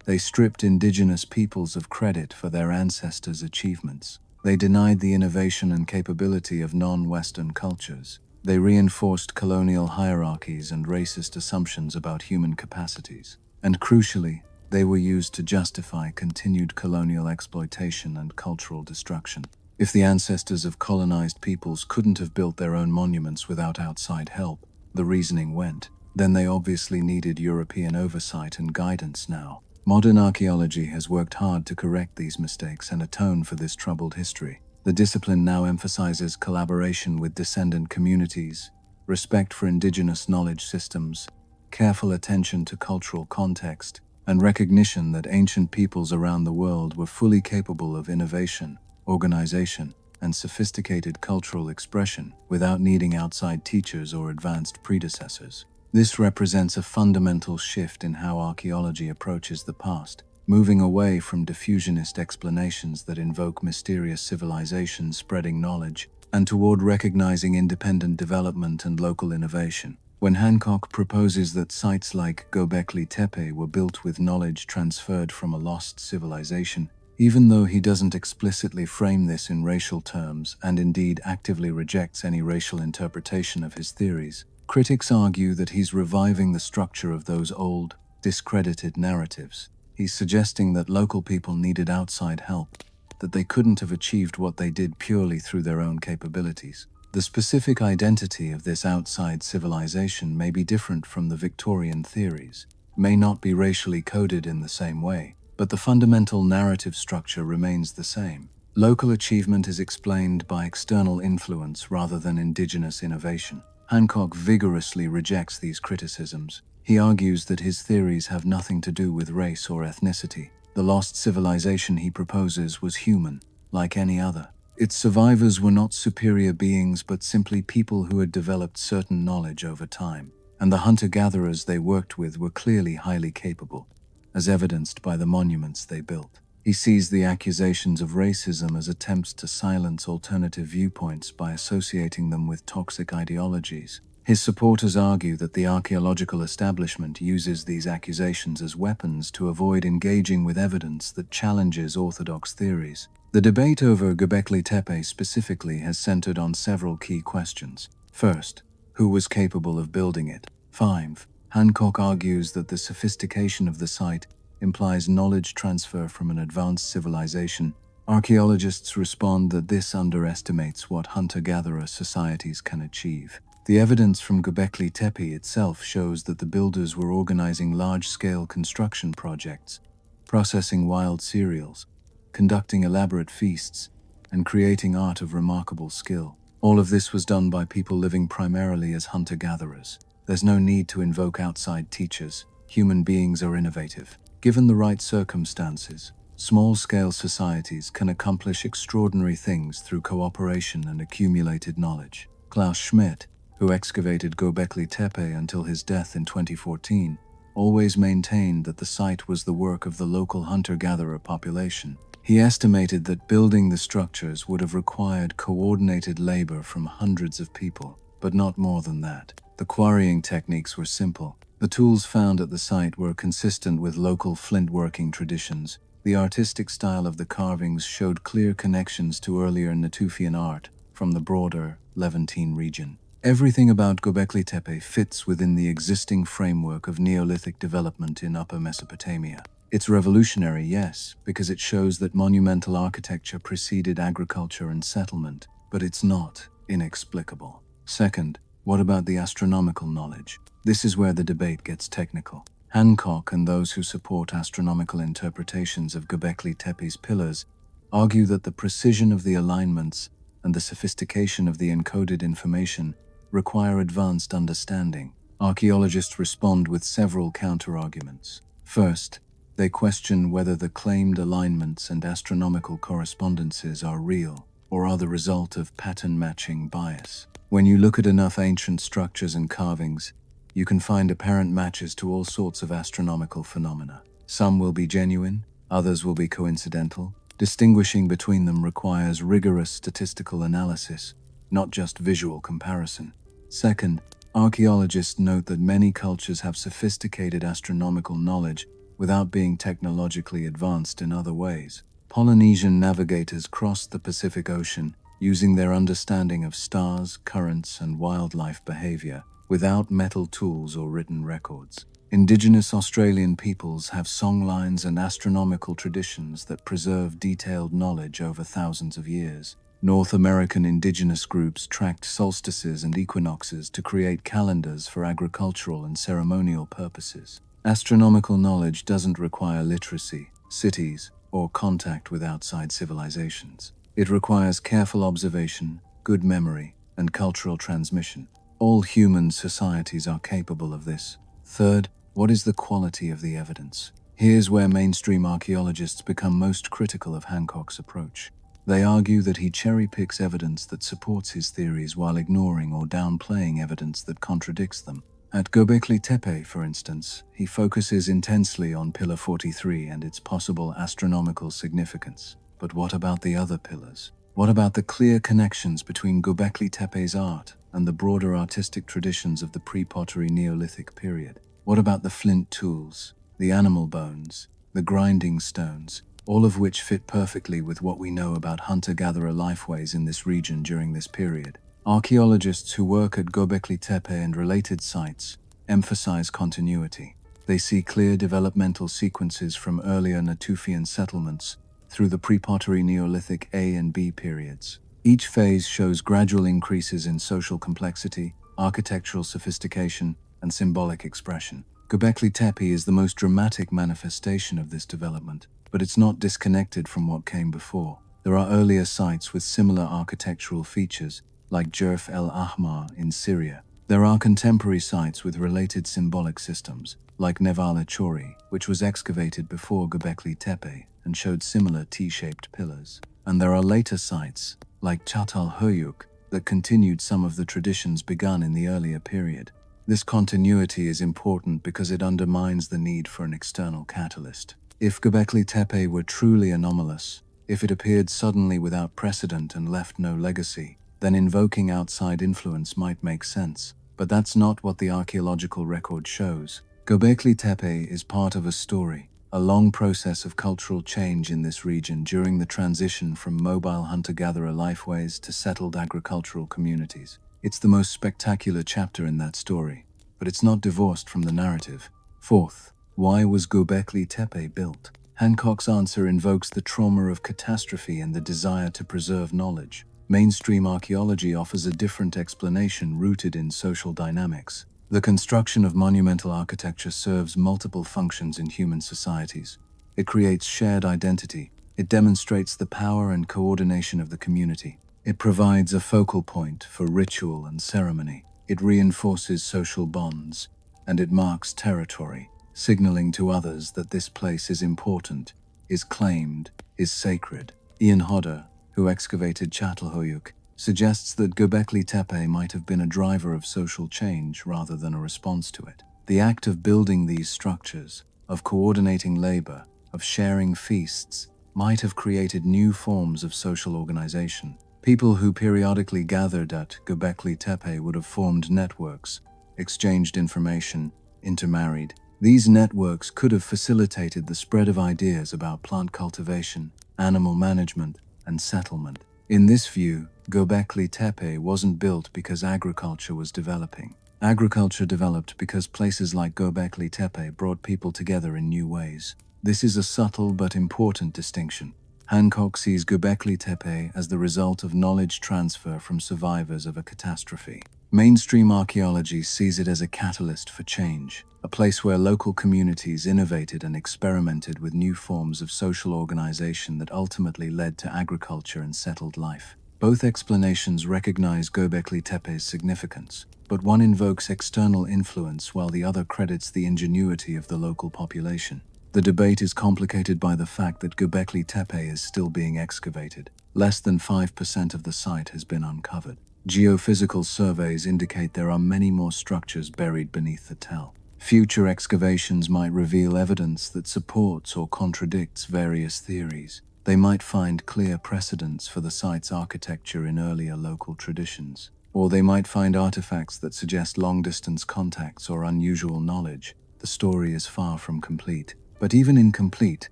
They stripped indigenous peoples of credit for their ancestors' achievements. They denied the innovation and capability of non-Western cultures. They reinforced colonial hierarchies and racist assumptions about human capacities. And crucially, they were used to justify continued colonial exploitation and cultural destruction. If the ancestors of colonized peoples couldn't have built their own monuments without outside help, the reasoning went, then they obviously needed European oversight and guidance now. Modern archaeology has worked hard to correct these mistakes and atone for this troubled history. The discipline now emphasizes collaboration with descendant communities, respect for indigenous knowledge systems, careful attention to cultural context, and recognition that ancient peoples around the world were fully capable of innovation, organization, and sophisticated cultural expression without needing outside teachers or advanced predecessors. This represents a fundamental shift in how archaeology approaches the past, moving away from diffusionist explanations that invoke mysterious civilizations spreading knowledge, and toward recognizing independent development and local innovation. When Hancock proposes that sites like Göbekli Tepe were built with knowledge transferred from a lost civilization, even though he doesn't explicitly frame this in racial terms and indeed actively rejects any racial interpretation of his theories, critics argue that he's reviving the structure of those old, discredited narratives. He's suggesting that local people needed outside help, that they couldn't have achieved what they did purely through their own capabilities. The specific identity of this outside civilization may be different from the Victorian theories, may not be racially coded in the same way, but the fundamental narrative structure remains the same. Local achievement is explained by external influence rather than indigenous innovation. Hancock vigorously rejects these criticisms. He argues that his theories have nothing to do with race or ethnicity. The lost civilization he proposes was human, like any other. Its survivors were not superior beings but simply people who had developed certain knowledge over time, and the hunter-gatherers they worked with were clearly highly capable, as evidenced by the monuments they built. He sees the accusations of racism as attempts to silence alternative viewpoints by associating them with toxic ideologies. His supporters argue that the archaeological establishment uses these accusations as weapons to avoid engaging with evidence that challenges orthodox theories. The debate over Göbekli Tepe specifically has centered on several key questions. First, who was capable of building it? 5. Hancock argues that the sophistication of the site implies knowledge transfer from an advanced civilization. Archaeologists respond that this underestimates what hunter-gatherer societies can achieve. The evidence from Göbekli Tepe itself shows that the builders were organizing large-scale construction projects, processing wild cereals, conducting elaborate feasts, and creating art of remarkable skill. All of this was done by people living primarily as hunter-gatherers. There's no need to invoke outside teachers. Human beings are innovative. Given the right circumstances, small-scale societies can accomplish extraordinary things through cooperation and accumulated knowledge. Klaus Schmidt, who excavated Göbekli Tepe until his death in 2014, always maintained that the site was the work of the local hunter-gatherer population. He estimated that building the structures would have required coordinated labor from hundreds of people, but not more than that. The quarrying techniques were simple. The tools found at the site were consistent with local flint-working traditions. The artistic style of the carvings showed clear connections to earlier Natufian art from the broader Levantine region. Everything about Göbekli Tepe fits within the existing framework of Neolithic development in Upper Mesopotamia. It's revolutionary, yes, because it shows that monumental architecture preceded agriculture and settlement, but it's not inexplicable. Second, what about the astronomical knowledge? This is where the debate gets technical. Hancock and those who support astronomical interpretations of Göbekli Tepe's pillars argue that the precision of the alignments and the sophistication of the encoded information require advanced understanding. Archaeologists respond with several counterarguments. First, they question whether the claimed alignments and astronomical correspondences are real or are the result of pattern-matching bias. When you look at enough ancient structures and carvings, you can find apparent matches to all sorts of astronomical phenomena. Some will be genuine, others will be coincidental. Distinguishing between them requires rigorous statistical analysis, not just visual comparison. Second, archaeologists note that many cultures have sophisticated astronomical knowledge without being technologically advanced in other ways. Polynesian navigators crossed the Pacific Ocean using their understanding of stars, currents, and wildlife behavior without metal tools or written records. Indigenous Australian peoples have songlines and astronomical traditions that preserve detailed knowledge over thousands of years. North American indigenous groups tracked solstices and equinoxes to create calendars for agricultural and ceremonial purposes. Astronomical knowledge doesn't require literacy, cities, or contact with outside civilizations. It requires careful observation, good memory, and cultural transmission. All human societies are capable of this. Third, what is the quality of the evidence? Here's where mainstream archaeologists become most critical of Hancock's approach. They argue that he cherry-picks evidence that supports his theories while ignoring or downplaying evidence that contradicts them. At Göbekli Tepe, for instance, he focuses intensely on Pillar 43 and its possible astronomical significance. But what about the other pillars? What about the clear connections between Göbekli Tepe's art and the broader artistic traditions of the Pre-Pottery Neolithic period? What about the flint tools, the animal bones, the grinding stones, all of which fit perfectly with what we know about hunter-gatherer lifeways in this region during this period? Archaeologists who work at Göbekli Tepe and related sites emphasize continuity. They see clear developmental sequences from earlier Natufian settlements through the Pre-Pottery Neolithic A and B periods. Each phase shows gradual increases in social complexity, architectural sophistication, and symbolic expression. Göbekli Tepe is the most dramatic manifestation of this development, but it's not disconnected from what came before. There are earlier sites with similar architectural features, like Jerf el Ahmar in Syria. There are contemporary sites with related symbolic systems, like Nevala Chori, which was excavated before Göbekli Tepe and showed similar T-shaped pillars. And there are later sites, like Çatalhöyük, that continued some of the traditions begun in the earlier period. This continuity is important because it undermines the need for an external catalyst. If Göbekli Tepe were truly anomalous, if it appeared suddenly without precedent and left no legacy, then invoking outside influence might make sense. But that's not what the archaeological record shows. Göbekli Tepe is part of a story, a long process of cultural change in this region during the transition from mobile hunter-gatherer lifeways to settled agricultural communities. It's the most spectacular chapter in that story, but it's not divorced from the narrative. Fourth, why was Göbekli Tepe built? Hancock's answer invokes the trauma of catastrophe and the desire to preserve knowledge. Mainstream archaeology offers a different explanation rooted in social dynamics. The construction of monumental architecture serves multiple functions in human societies. It creates shared identity. It demonstrates the power and coordination of the community. It provides a focal point for ritual and ceremony. It reinforces social bonds, and it marks territory, signaling to others that this place is important, is claimed, is sacred. Ian Hodder, who excavated Çatalhöyük, suggests that Göbekli Tepe might have been a driver of social change rather than a response to it. The act of building these structures, of coordinating labor, of sharing feasts, might have created new forms of social organization. People who periodically gathered at Göbekli Tepe would have formed networks, exchanged information, intermarried. These networks could have facilitated the spread of ideas about plant cultivation, animal management, and settlement. In this view, Göbekli Tepe wasn't built because agriculture was developing. Agriculture developed because places like Göbekli Tepe brought people together in new ways. This is a subtle but important distinction. Hancock sees Göbekli Tepe as the result of knowledge transfer from survivors of a catastrophe. Mainstream archaeology sees it as a catalyst for change, a place where local communities innovated and experimented with new forms of social organization that ultimately led to agriculture and settled life. Both explanations recognize Göbekli Tepe's significance, but one invokes external influence while the other credits the ingenuity of the local population. The debate is complicated by the fact that Göbekli Tepe is still being excavated. Less than 5% of the site has been uncovered. Geophysical surveys indicate there are many more structures buried beneath the tell. Future excavations might reveal evidence that supports or contradicts various theories. They might find clear precedents for the site's architecture in earlier local traditions. Or they might find artifacts that suggest long-distance contacts or unusual knowledge. The story is far from complete. But even incomplete,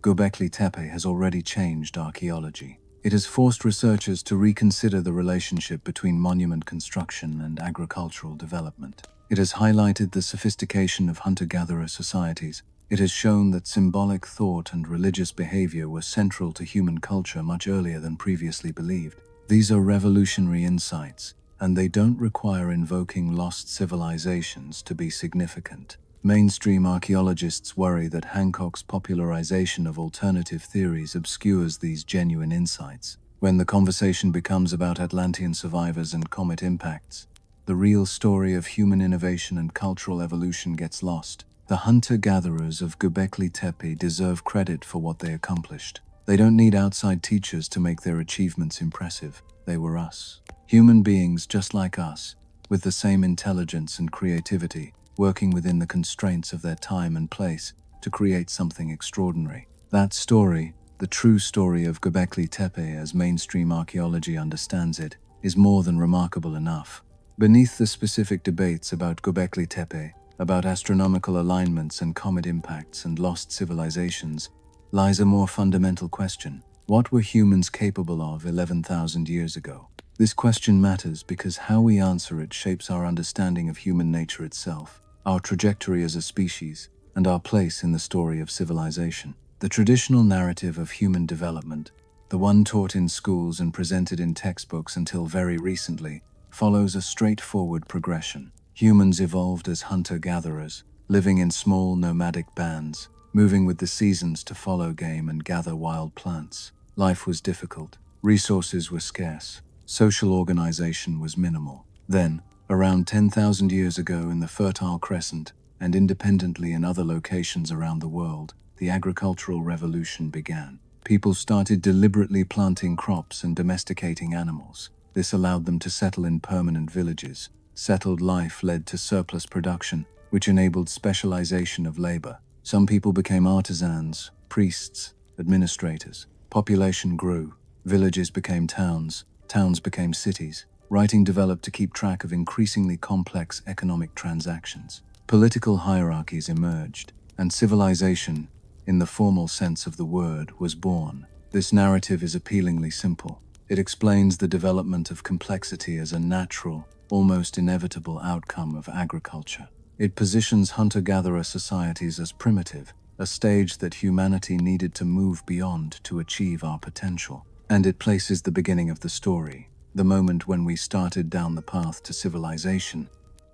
Göbekli Tepe has already changed archaeology. It has forced researchers to reconsider the relationship between monument construction and agricultural development. It has highlighted the sophistication of hunter-gatherer societies. It has shown that symbolic thought and religious behavior were central to human culture much earlier than previously believed. These are revolutionary insights, and they don't require invoking lost civilizations to be significant. Mainstream archaeologists worry that Hancock's popularization of alternative theories obscures these genuine insights. When the conversation becomes about Atlantean survivors and comet impacts, the real story of human innovation and cultural evolution gets lost. The hunter-gatherers of Göbekli Tepe deserve credit for what they accomplished. They don't need outside teachers to make their achievements impressive. They were us. Human beings just like us, with the same intelligence and creativity, working within the constraints of their time and place to create something extraordinary. That story, the true story of Göbekli Tepe as mainstream archaeology understands it, is more than remarkable enough. Beneath the specific debates about Göbekli Tepe, about astronomical alignments and comet impacts and lost civilizations, lies a more fundamental question. What were humans capable of 11,000 years ago? This question matters because how we answer it shapes our understanding of human nature itself, our trajectory as a species, and our place in the story of civilization. The traditional narrative of human development, the one taught in schools and presented in textbooks until very recently, follows a straightforward progression. Humans evolved as hunter-gatherers, living in small nomadic bands, moving with the seasons to follow game and gather wild plants. Life was difficult, resources were scarce, social organization was minimal. Then, around 10,000 years ago in the Fertile Crescent, and independently in other locations around the world, the agricultural revolution began. People started deliberately planting crops and domesticating animals. This allowed them to settle in permanent villages. Settled life led to surplus production, which enabled specialization of labor. Some people became artisans, priests, administrators. Population grew. Villages became towns. Towns became cities. Writing developed to keep track of increasingly complex economic transactions. Political hierarchies emerged, and civilization, in the formal sense of the word, was born. This narrative is appealingly simple. It explains the development of complexity as a natural, almost inevitable outcome of agriculture. It positions hunter-gatherer societies as primitive, a stage that humanity needed to move beyond to achieve our potential. And it places the beginning of the story, the moment when we started down the path to civilization,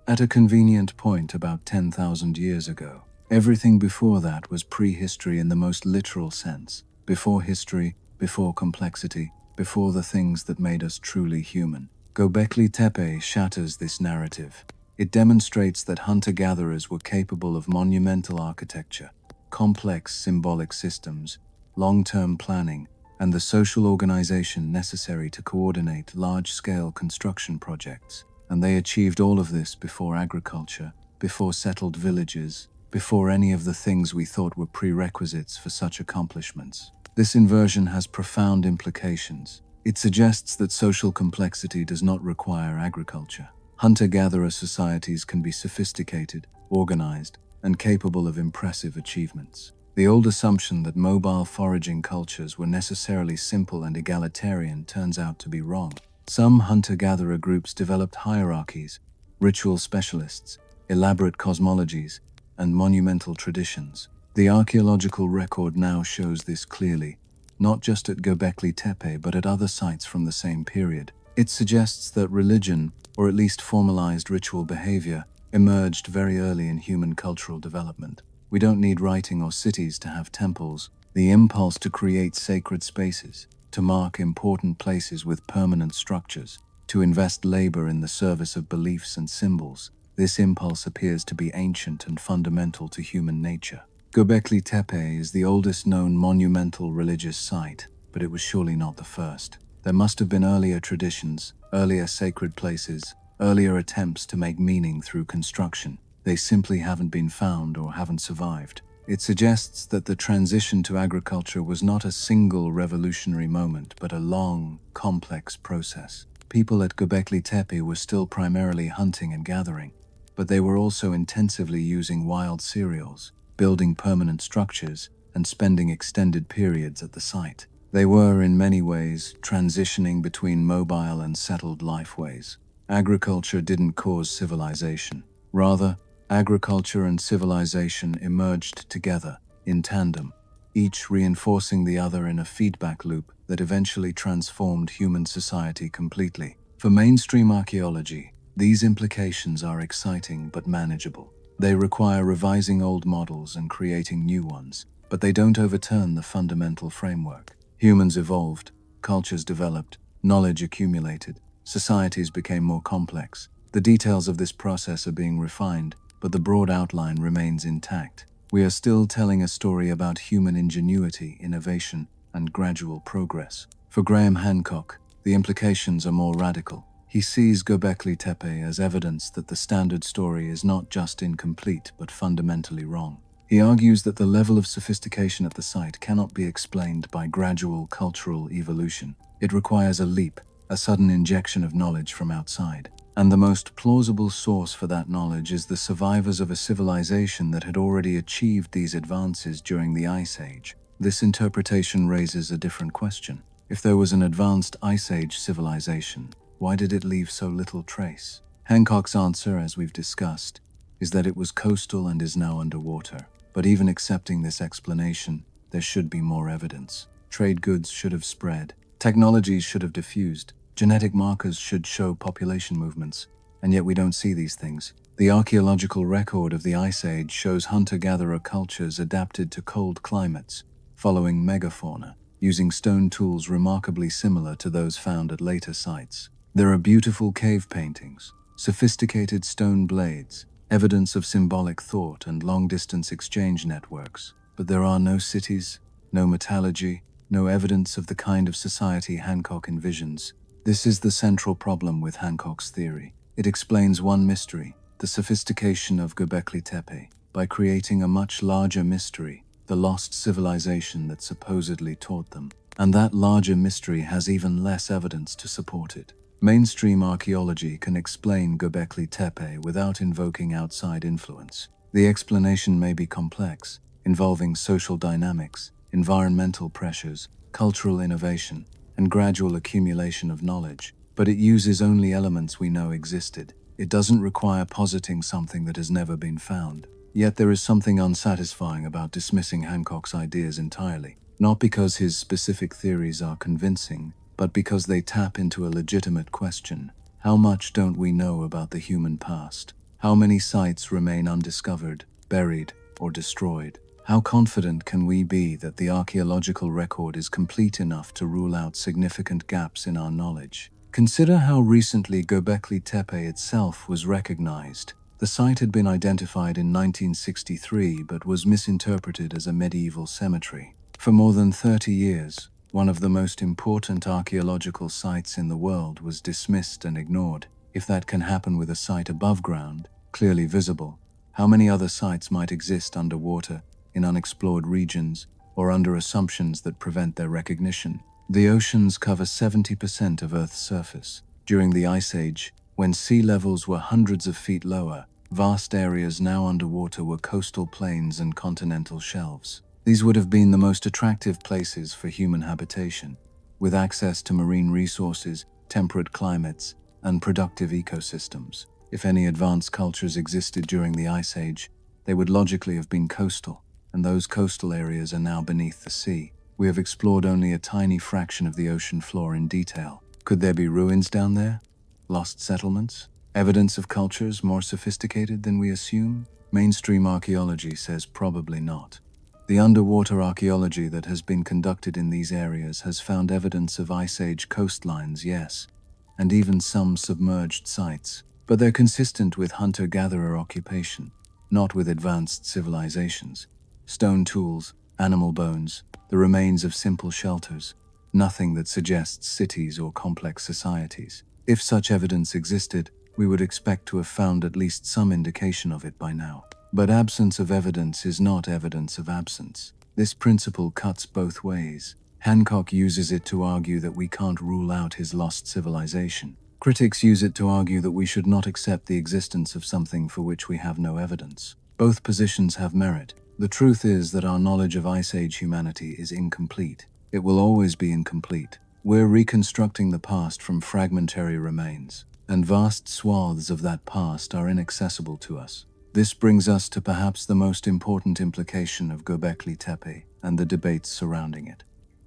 at a convenient point about 10,000 years ago. Everything before that was prehistory in the most literal sense. Before history, before complexity, before the things that made us truly human. Göbekli Tepe shatters this narrative. It demonstrates that hunter-gatherers were capable of monumental architecture, complex symbolic systems, long-term planning, and the social organization necessary to coordinate large-scale construction projects. And they achieved all of this before agriculture, before settled villages, before any of the things we thought were prerequisites for such accomplishments. This inversion has profound implications. It suggests that social complexity does not require agriculture. Hunter-gatherer societies can be sophisticated, organized, and capable of impressive achievements. The old assumption that mobile foraging cultures were necessarily simple and egalitarian turns out to be wrong. Some hunter-gatherer groups developed hierarchies, ritual specialists, elaborate cosmologies, and monumental traditions. The archaeological record now shows this clearly, not just at Göbekli Tepe but at other sites from the same period. It suggests that religion, or at least formalized ritual behavior, emerged very early in human cultural development. We don't need writing or cities to have temples. The impulse to create sacred spaces, to mark important places with permanent structures, to invest labor in the service of beliefs and symbols, this impulse appears to be ancient and fundamental to human nature. Göbekli Tepe is the oldest known monumental religious site, but it was surely not the first. There must have been earlier traditions, earlier sacred places, earlier attempts to make meaning through construction. They simply haven't been found or haven't survived. It suggests that the transition to agriculture was not a single revolutionary moment, but a long, complex process. People at Göbekli Tepe were still primarily hunting and gathering, but they were also intensively using wild cereals, building permanent structures, and spending extended periods at the site. They were, in many ways, transitioning between mobile and settled lifeways. Agriculture didn't cause civilization. Rather, agriculture and civilization emerged together, in tandem, each reinforcing the other in a feedback loop that eventually transformed human society completely. For mainstream archaeology, these implications are exciting but manageable. They require revising old models and creating new ones, but they don't overturn the fundamental framework. Humans evolved, cultures developed, knowledge accumulated, societies became more complex. The details of this process are being refined, but the broad outline remains intact. We are still telling a story about human ingenuity, innovation, and gradual progress. For Graham Hancock, the implications are more radical. He sees Göbekli Tepe as evidence that the standard story is not just incomplete but fundamentally wrong. He argues that the level of sophistication at the site cannot be explained by gradual cultural evolution. It requires a leap, a sudden injection of knowledge from outside. And the most plausible source for that knowledge is the survivors of a civilization that had already achieved these advances during the Ice Age. This interpretation raises a different question. If there was an advanced Ice Age civilization, why did it leave so little trace? Hancock's answer, as we've discussed, is that it was coastal and is now underwater. But even accepting this explanation, there should be more evidence. Trade goods should have spread. Technologies should have diffused. Genetic markers should show population movements. And yet we don't see these things. The archaeological record of the Ice Age shows hunter-gatherer cultures adapted to cold climates, following megafauna, using stone tools remarkably similar to those found at later sites. There are beautiful cave paintings, sophisticated stone blades, evidence of symbolic thought and long-distance exchange networks. But there are no cities, no metallurgy, no evidence of the kind of society Hancock envisions. This is the central problem with Hancock's theory. It explains one mystery, the sophistication of Göbekli Tepe, by creating a much larger mystery, the lost civilization that supposedly taught them. And that larger mystery has even less evidence to support it. Mainstream archaeology can explain Göbekli Tepe without invoking outside influence. The explanation may be complex, involving social dynamics, environmental pressures, cultural innovation, and gradual accumulation of knowledge, but it uses only elements we know existed. It doesn't require positing something that has never been found. Yet there is something unsatisfying about dismissing Hancock's ideas entirely, not because his specific theories are convincing, but because they tap into a legitimate question. How much don't we know about the human past? How many sites remain undiscovered, buried, or destroyed? How confident can we be that the archaeological record is complete enough to rule out significant gaps in our knowledge? Consider how recently Göbekli Tepe itself was recognized. The site had been identified in 1963 but was misinterpreted as a medieval cemetery. For more than 30 years, one of the most important archaeological sites in the world was dismissed and ignored. If that can happen with a site above ground, clearly visible, how many other sites might exist underwater, in unexplored regions, or under assumptions that prevent their recognition? The oceans cover 70% of Earth's surface. During the Ice Age, when sea levels were hundreds of feet lower, vast areas now underwater were coastal plains and continental shelves. These would have been the most attractive places for human habitation, with access to marine resources, temperate climates, and productive ecosystems. If any advanced cultures existed during the Ice Age, they would logically have been coastal, and those coastal areas are now beneath the sea. We have explored only a tiny fraction of the ocean floor in detail. Could there be ruins down there? Lost settlements? Evidence of cultures more sophisticated than we assume? Mainstream archaeology says probably not. The underwater archaeology that has been conducted in these areas has found evidence of Ice Age coastlines, yes, and even some submerged sites, but they're consistent with hunter-gatherer occupation, not with advanced civilizations. Stone tools, animal bones, the remains of simple shelters, nothing that suggests cities or complex societies. If such evidence existed, we would expect to have found at least some indication of it by now. But absence of evidence is not evidence of absence. This principle cuts both ways. Hancock uses it to argue that we can't rule out his lost civilization. Critics use it to argue that we should not accept the existence of something for which we have no evidence. Both positions have merit, The truth is that our knowledge of Ice Age humanity is incomplete. It will always be incomplete. We're reconstructing the past from fragmentary remains, and vast swaths of that past are inaccessible to us. This brings us to perhaps the most important implication of Göbekli Tepe and the debates surrounding it.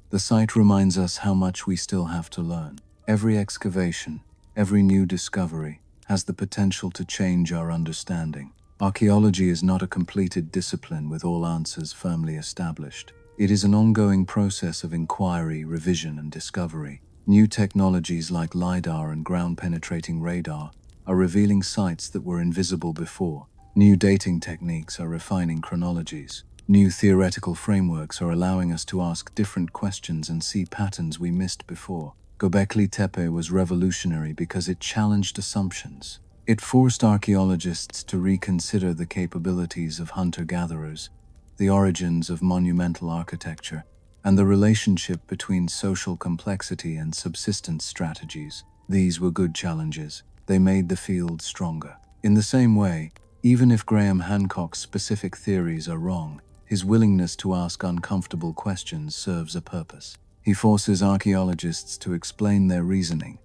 The site reminds us how much we still have to learn. Every excavation, every new discovery, has the potential to change our understanding. Archaeology is not a completed discipline with all answers firmly established. It is an ongoing process of inquiry, revision, and discovery. New technologies like LiDAR and ground-penetrating radar are revealing sites that were invisible before. New dating techniques are refining chronologies. New theoretical frameworks are allowing us to ask different questions and see patterns we missed before. Göbekli Tepe was revolutionary because it challenged assumptions. It forced archaeologists to reconsider the capabilities of hunter-gatherers, the origins of monumental architecture, and the relationship between social complexity and subsistence strategies. These were good challenges. They made the field stronger. In the same way, even if Graham Hancock's specific theories are wrong, his willingness to ask uncomfortable questions serves a purpose. He forces archaeologists to explain their reasoning,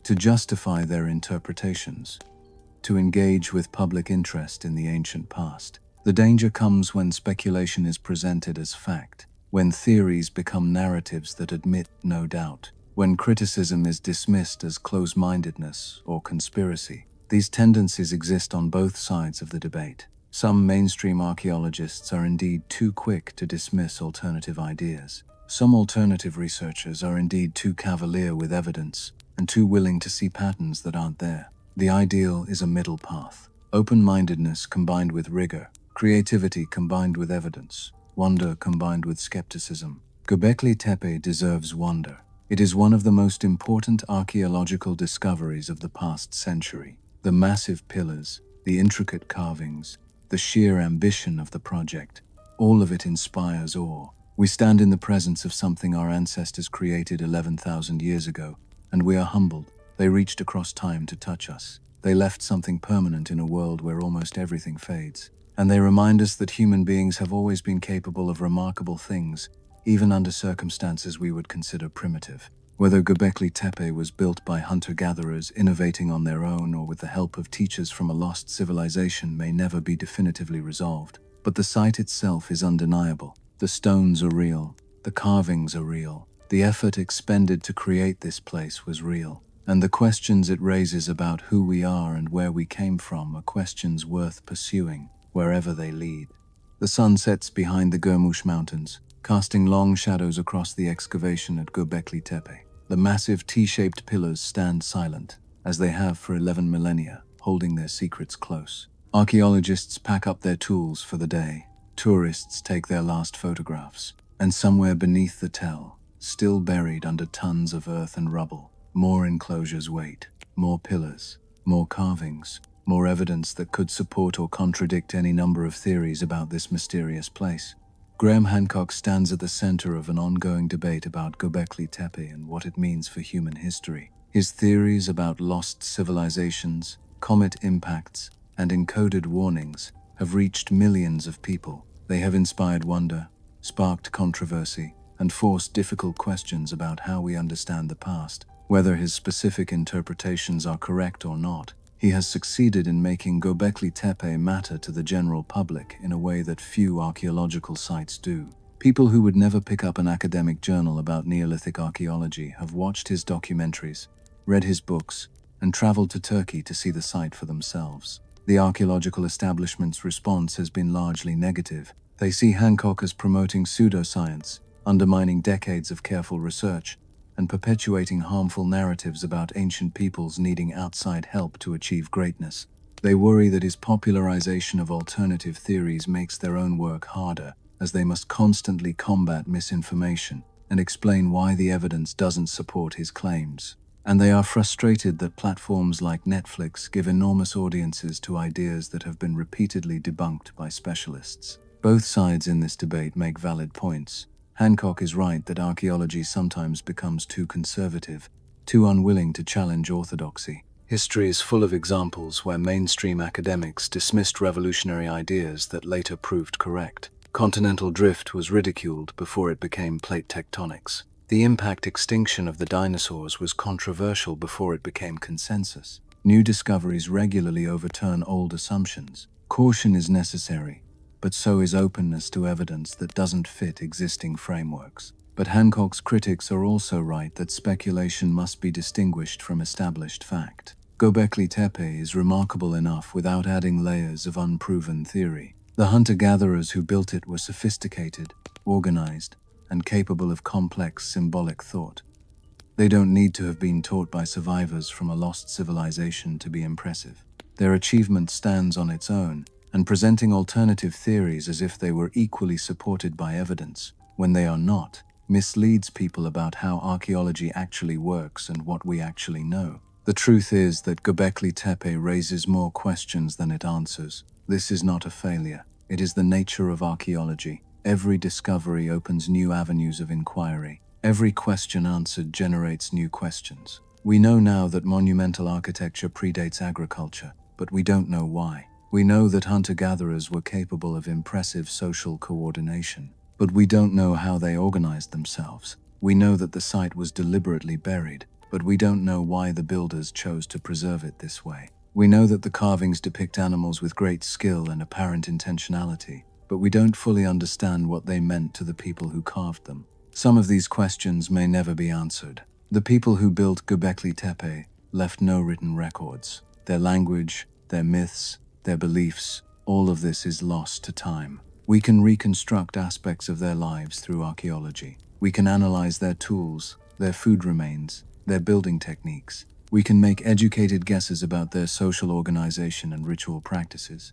to justify their interpretations, to engage with public interest in the ancient past. The danger comes when speculation is presented as fact, when theories become narratives that admit no doubt, when criticism is dismissed as close-mindedness or conspiracy. These tendencies exist on both sides of the debate. Some mainstream archaeologists are indeed too quick to dismiss alternative ideas. Some alternative researchers are indeed too cavalier with evidence and too willing to see patterns that aren't there. The ideal is a middle path. Open-mindedness combined with rigor, creativity combined with evidence, wonder combined with skepticism. Göbekli Tepe deserves wonder. It is one of the most important archaeological discoveries of the past century. The massive pillars, the intricate carvings, the sheer ambition of the project, all of it inspires awe. We stand in the presence of something our ancestors created 11,000 years ago, and we are humbled. They reached across time to touch us. They left something permanent in a world where almost everything fades. And they remind us that human beings have always been capable of remarkable things, even under circumstances we would consider primitive. Whether Göbekli Tepe was built by hunter-gatherers innovating on their own or with the help of teachers from a lost civilization may never be definitively resolved. But the site itself is undeniable. The stones are real. The carvings are real. The effort expended to create this place was real. And the questions it raises about who we are and where we came from are questions worth pursuing, wherever they lead. The sun sets behind the Gurmush Mountains, casting long shadows across the excavation at Göbekli Tepe. The massive T-shaped pillars stand silent, as they have for 11 millennia, holding their secrets close. Archaeologists pack up their tools for the day. Tourists take their last photographs. And somewhere beneath the tell, still buried under tons of earth and rubble, more enclosures wait, more pillars, more carvings, more evidence that could support or contradict any number of theories about this mysterious place. Graham Hancock stands at the center of an ongoing debate about Göbekli Tepe and what it means for human history. His theories about lost civilizations, comet impacts, and encoded warnings have reached millions of people. They have inspired wonder, sparked controversy, and forced difficult questions about how we understand the past. Whether his specific interpretations are correct or not, he has succeeded in making Göbekli Tepe matter to the general public in a way that few archaeological sites do. People who would never pick up an academic journal about Neolithic archaeology have watched his documentaries, read his books, and traveled to Turkey to see the site for themselves. The archaeological establishment's response has been largely negative. They see Hancock as promoting pseudoscience, undermining decades of careful research, and perpetuating harmful narratives about ancient peoples needing outside help to achieve greatness. They worry that his popularization of alternative theories makes their own work harder, as they must constantly combat misinformation and explain why the evidence doesn't support his claims. And they are frustrated that platforms like Netflix give enormous audiences to ideas that have been repeatedly debunked by specialists. Both sides in this debate make valid points. Hancock is right that archaeology sometimes becomes too conservative, too unwilling to challenge orthodoxy. History is full of examples where mainstream academics dismissed revolutionary ideas that later proved correct. Continental drift was ridiculed before it became plate tectonics. The impact extinction of the dinosaurs was controversial before it became consensus. New discoveries regularly overturn old assumptions. Caution is necessary, but so is openness to evidence that doesn't fit existing frameworks. But Hancock's critics are also right that speculation must be distinguished from established fact. Göbekli Tepe is remarkable enough without adding layers of unproven theory. The hunter-gatherers who built it were sophisticated, organized, and capable of complex symbolic thought. They don't need to have been taught by survivors from a lost civilization to be impressive. Their achievement stands on its own, and presenting alternative theories as if they were equally supported by evidence, when they are not, misleads people about how archaeology actually works and what we actually know. The truth is that Göbekli Tepe raises more questions than it answers. This is not a failure. It is the nature of archaeology. Every discovery opens new avenues of inquiry. Every question answered generates new questions. We know now that monumental architecture predates agriculture, but we don't know why. We know that hunter-gatherers were capable of impressive social coordination, but we don't know how they organized themselves. We know that the site was deliberately buried, but we don't know why the builders chose to preserve it this way. We know that the carvings depict animals with great skill and apparent intentionality, but we don't fully understand what they meant to the people who carved them. Some of these questions may never be answered. The people who built Göbekli Tepe left no written records. Their language, their myths, their beliefs, all of this is lost to time. We can reconstruct aspects of their lives through archaeology. We can analyze their tools, their food remains, their building techniques. We can make educated guesses about their social organization and ritual practices.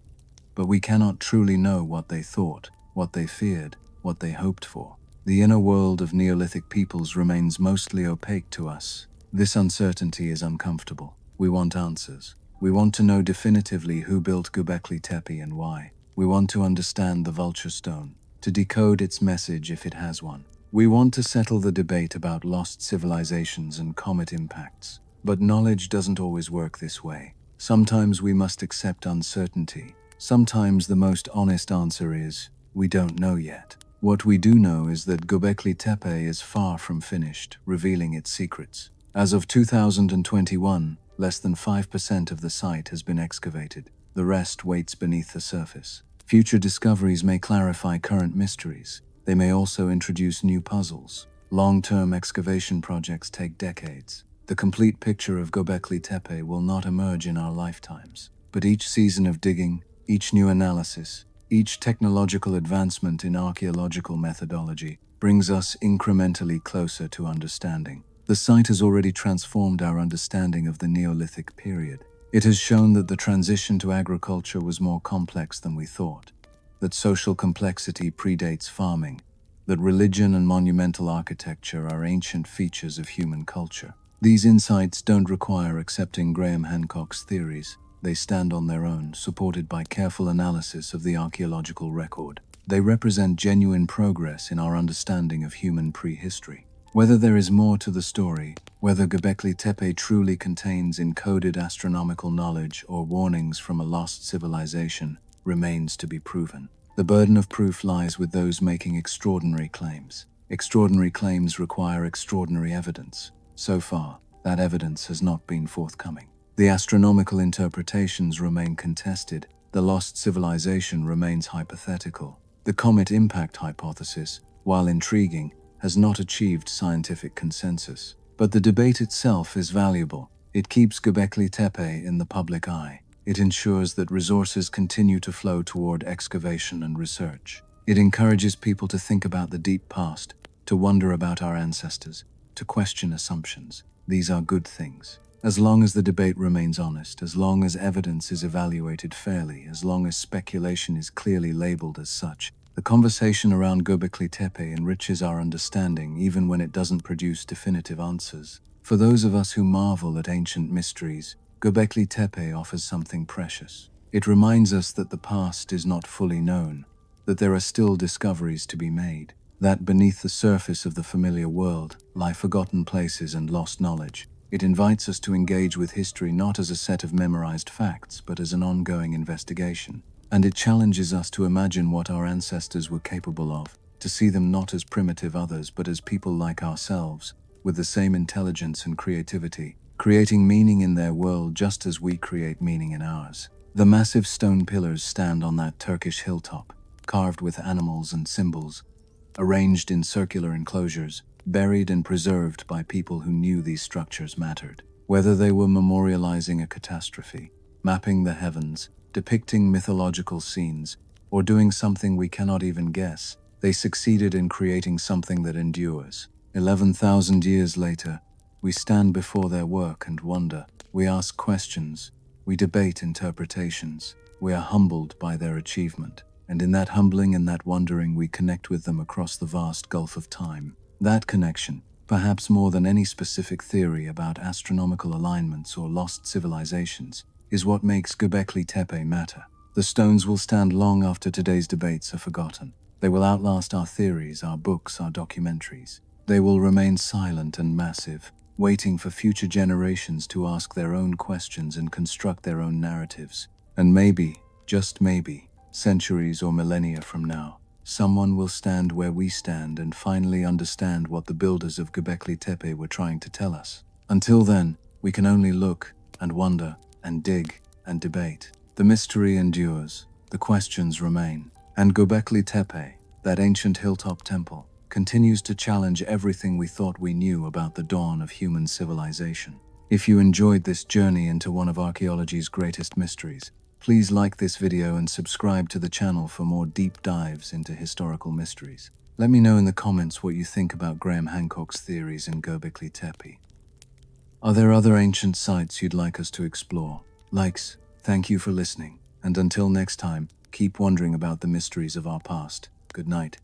But we cannot truly know what they thought, what they feared, what they hoped for. The inner world of Neolithic peoples remains mostly opaque to us. This uncertainty is uncomfortable. We want answers. We want to know definitively who built Göbekli Tepe and why. We want to understand the Vulture Stone, to decode its message if it has one. We want to settle the debate about lost civilizations and comet impacts. But knowledge doesn't always work this way. Sometimes we must accept uncertainty. Sometimes the most honest answer is, we don't know yet. What we do know is that Göbekli Tepe is far from finished, revealing its secrets. As of 2021, less than 5% of the site has been excavated. The rest waits beneath the surface. Future discoveries may clarify current mysteries. They may also introduce new puzzles. Long-term excavation projects take decades. The complete picture of Göbekli Tepe will not emerge in our lifetimes. But each season of digging, each new analysis, each technological advancement in archaeological methodology brings us incrementally closer to understanding. The site has already transformed our understanding of the Neolithic period. It has shown that the transition to agriculture was more complex than we thought, that social complexity predates farming, that religion and monumental architecture are ancient features of human culture. These insights don't require accepting Graham Hancock's theories. They stand on their own, supported by careful analysis of the archaeological record. They represent genuine progress in our understanding of human prehistory. Whether there is more to the story, whether Göbekli Tepe truly contains encoded astronomical knowledge or warnings from a lost civilization, remains to be proven. The burden of proof lies with those making extraordinary claims. Extraordinary claims require extraordinary evidence. So far, that evidence has not been forthcoming. The astronomical interpretations remain contested. The lost civilization remains hypothetical. The comet impact hypothesis, while intriguing, has not achieved scientific consensus. But the debate itself is valuable. It keeps Göbekli Tepe in the public eye. It ensures that resources continue to flow toward excavation and research. It encourages people to think about the deep past, to wonder about our ancestors, to question assumptions. These are good things. As long as the debate remains honest, as long as evidence is evaluated fairly, as long as speculation is clearly labeled as such, the conversation around Göbekli Tepe enriches our understanding even when it doesn't produce definitive answers. For those of us who marvel at ancient mysteries, Göbekli Tepe offers something precious. It reminds us that the past is not fully known, that there are still discoveries to be made, that beneath the surface of the familiar world lie forgotten places and lost knowledge. It invites us to engage with history not as a set of memorized facts, but as an ongoing investigation. And it challenges us to imagine what our ancestors were capable of, to see them not as primitive others, but as people like ourselves, with the same intelligence and creativity, creating meaning in their world just as we create meaning in ours. The massive stone pillars stand on that Turkish hilltop, carved with animals and symbols, arranged in circular enclosures, buried and preserved by people who knew these structures mattered. Whether they were memorializing a catastrophe, mapping the heavens, depicting mythological scenes, or doing something we cannot even guess, they succeeded in creating something that endures. 11,000 years later, we stand before their work and wonder. We ask questions, we debate interpretations, we are humbled by their achievement. And in that humbling and that wondering, we connect with them across the vast gulf of time. That connection, perhaps more than any specific theory about astronomical alignments or lost civilizations, is what makes Göbekli Tepe matter. The stones will stand long after today's debates are forgotten. They will outlast our theories, our books, our documentaries. They will remain silent and massive, waiting for future generations to ask their own questions and construct their own narratives. And maybe, just maybe, centuries or millennia from now, someone will stand where we stand and finally understand what the builders of Göbekli Tepe were trying to tell us. Until then, we can only look and wonder and dig and debate. The mystery endures, the questions remain, and Göbekli Tepe, that ancient hilltop temple, continues to challenge everything we thought we knew about the dawn of human civilization. If you enjoyed this journey into one of archaeology's greatest mysteries, please like this video and subscribe to the channel for more deep dives into historical mysteries. Let me know in the comments what you think about Graham Hancock's theories in Göbekli Tepe. Are there other ancient sites you'd like us to explore? Likes, thank you for listening, and until next time, keep wondering about the mysteries of our past. Good night.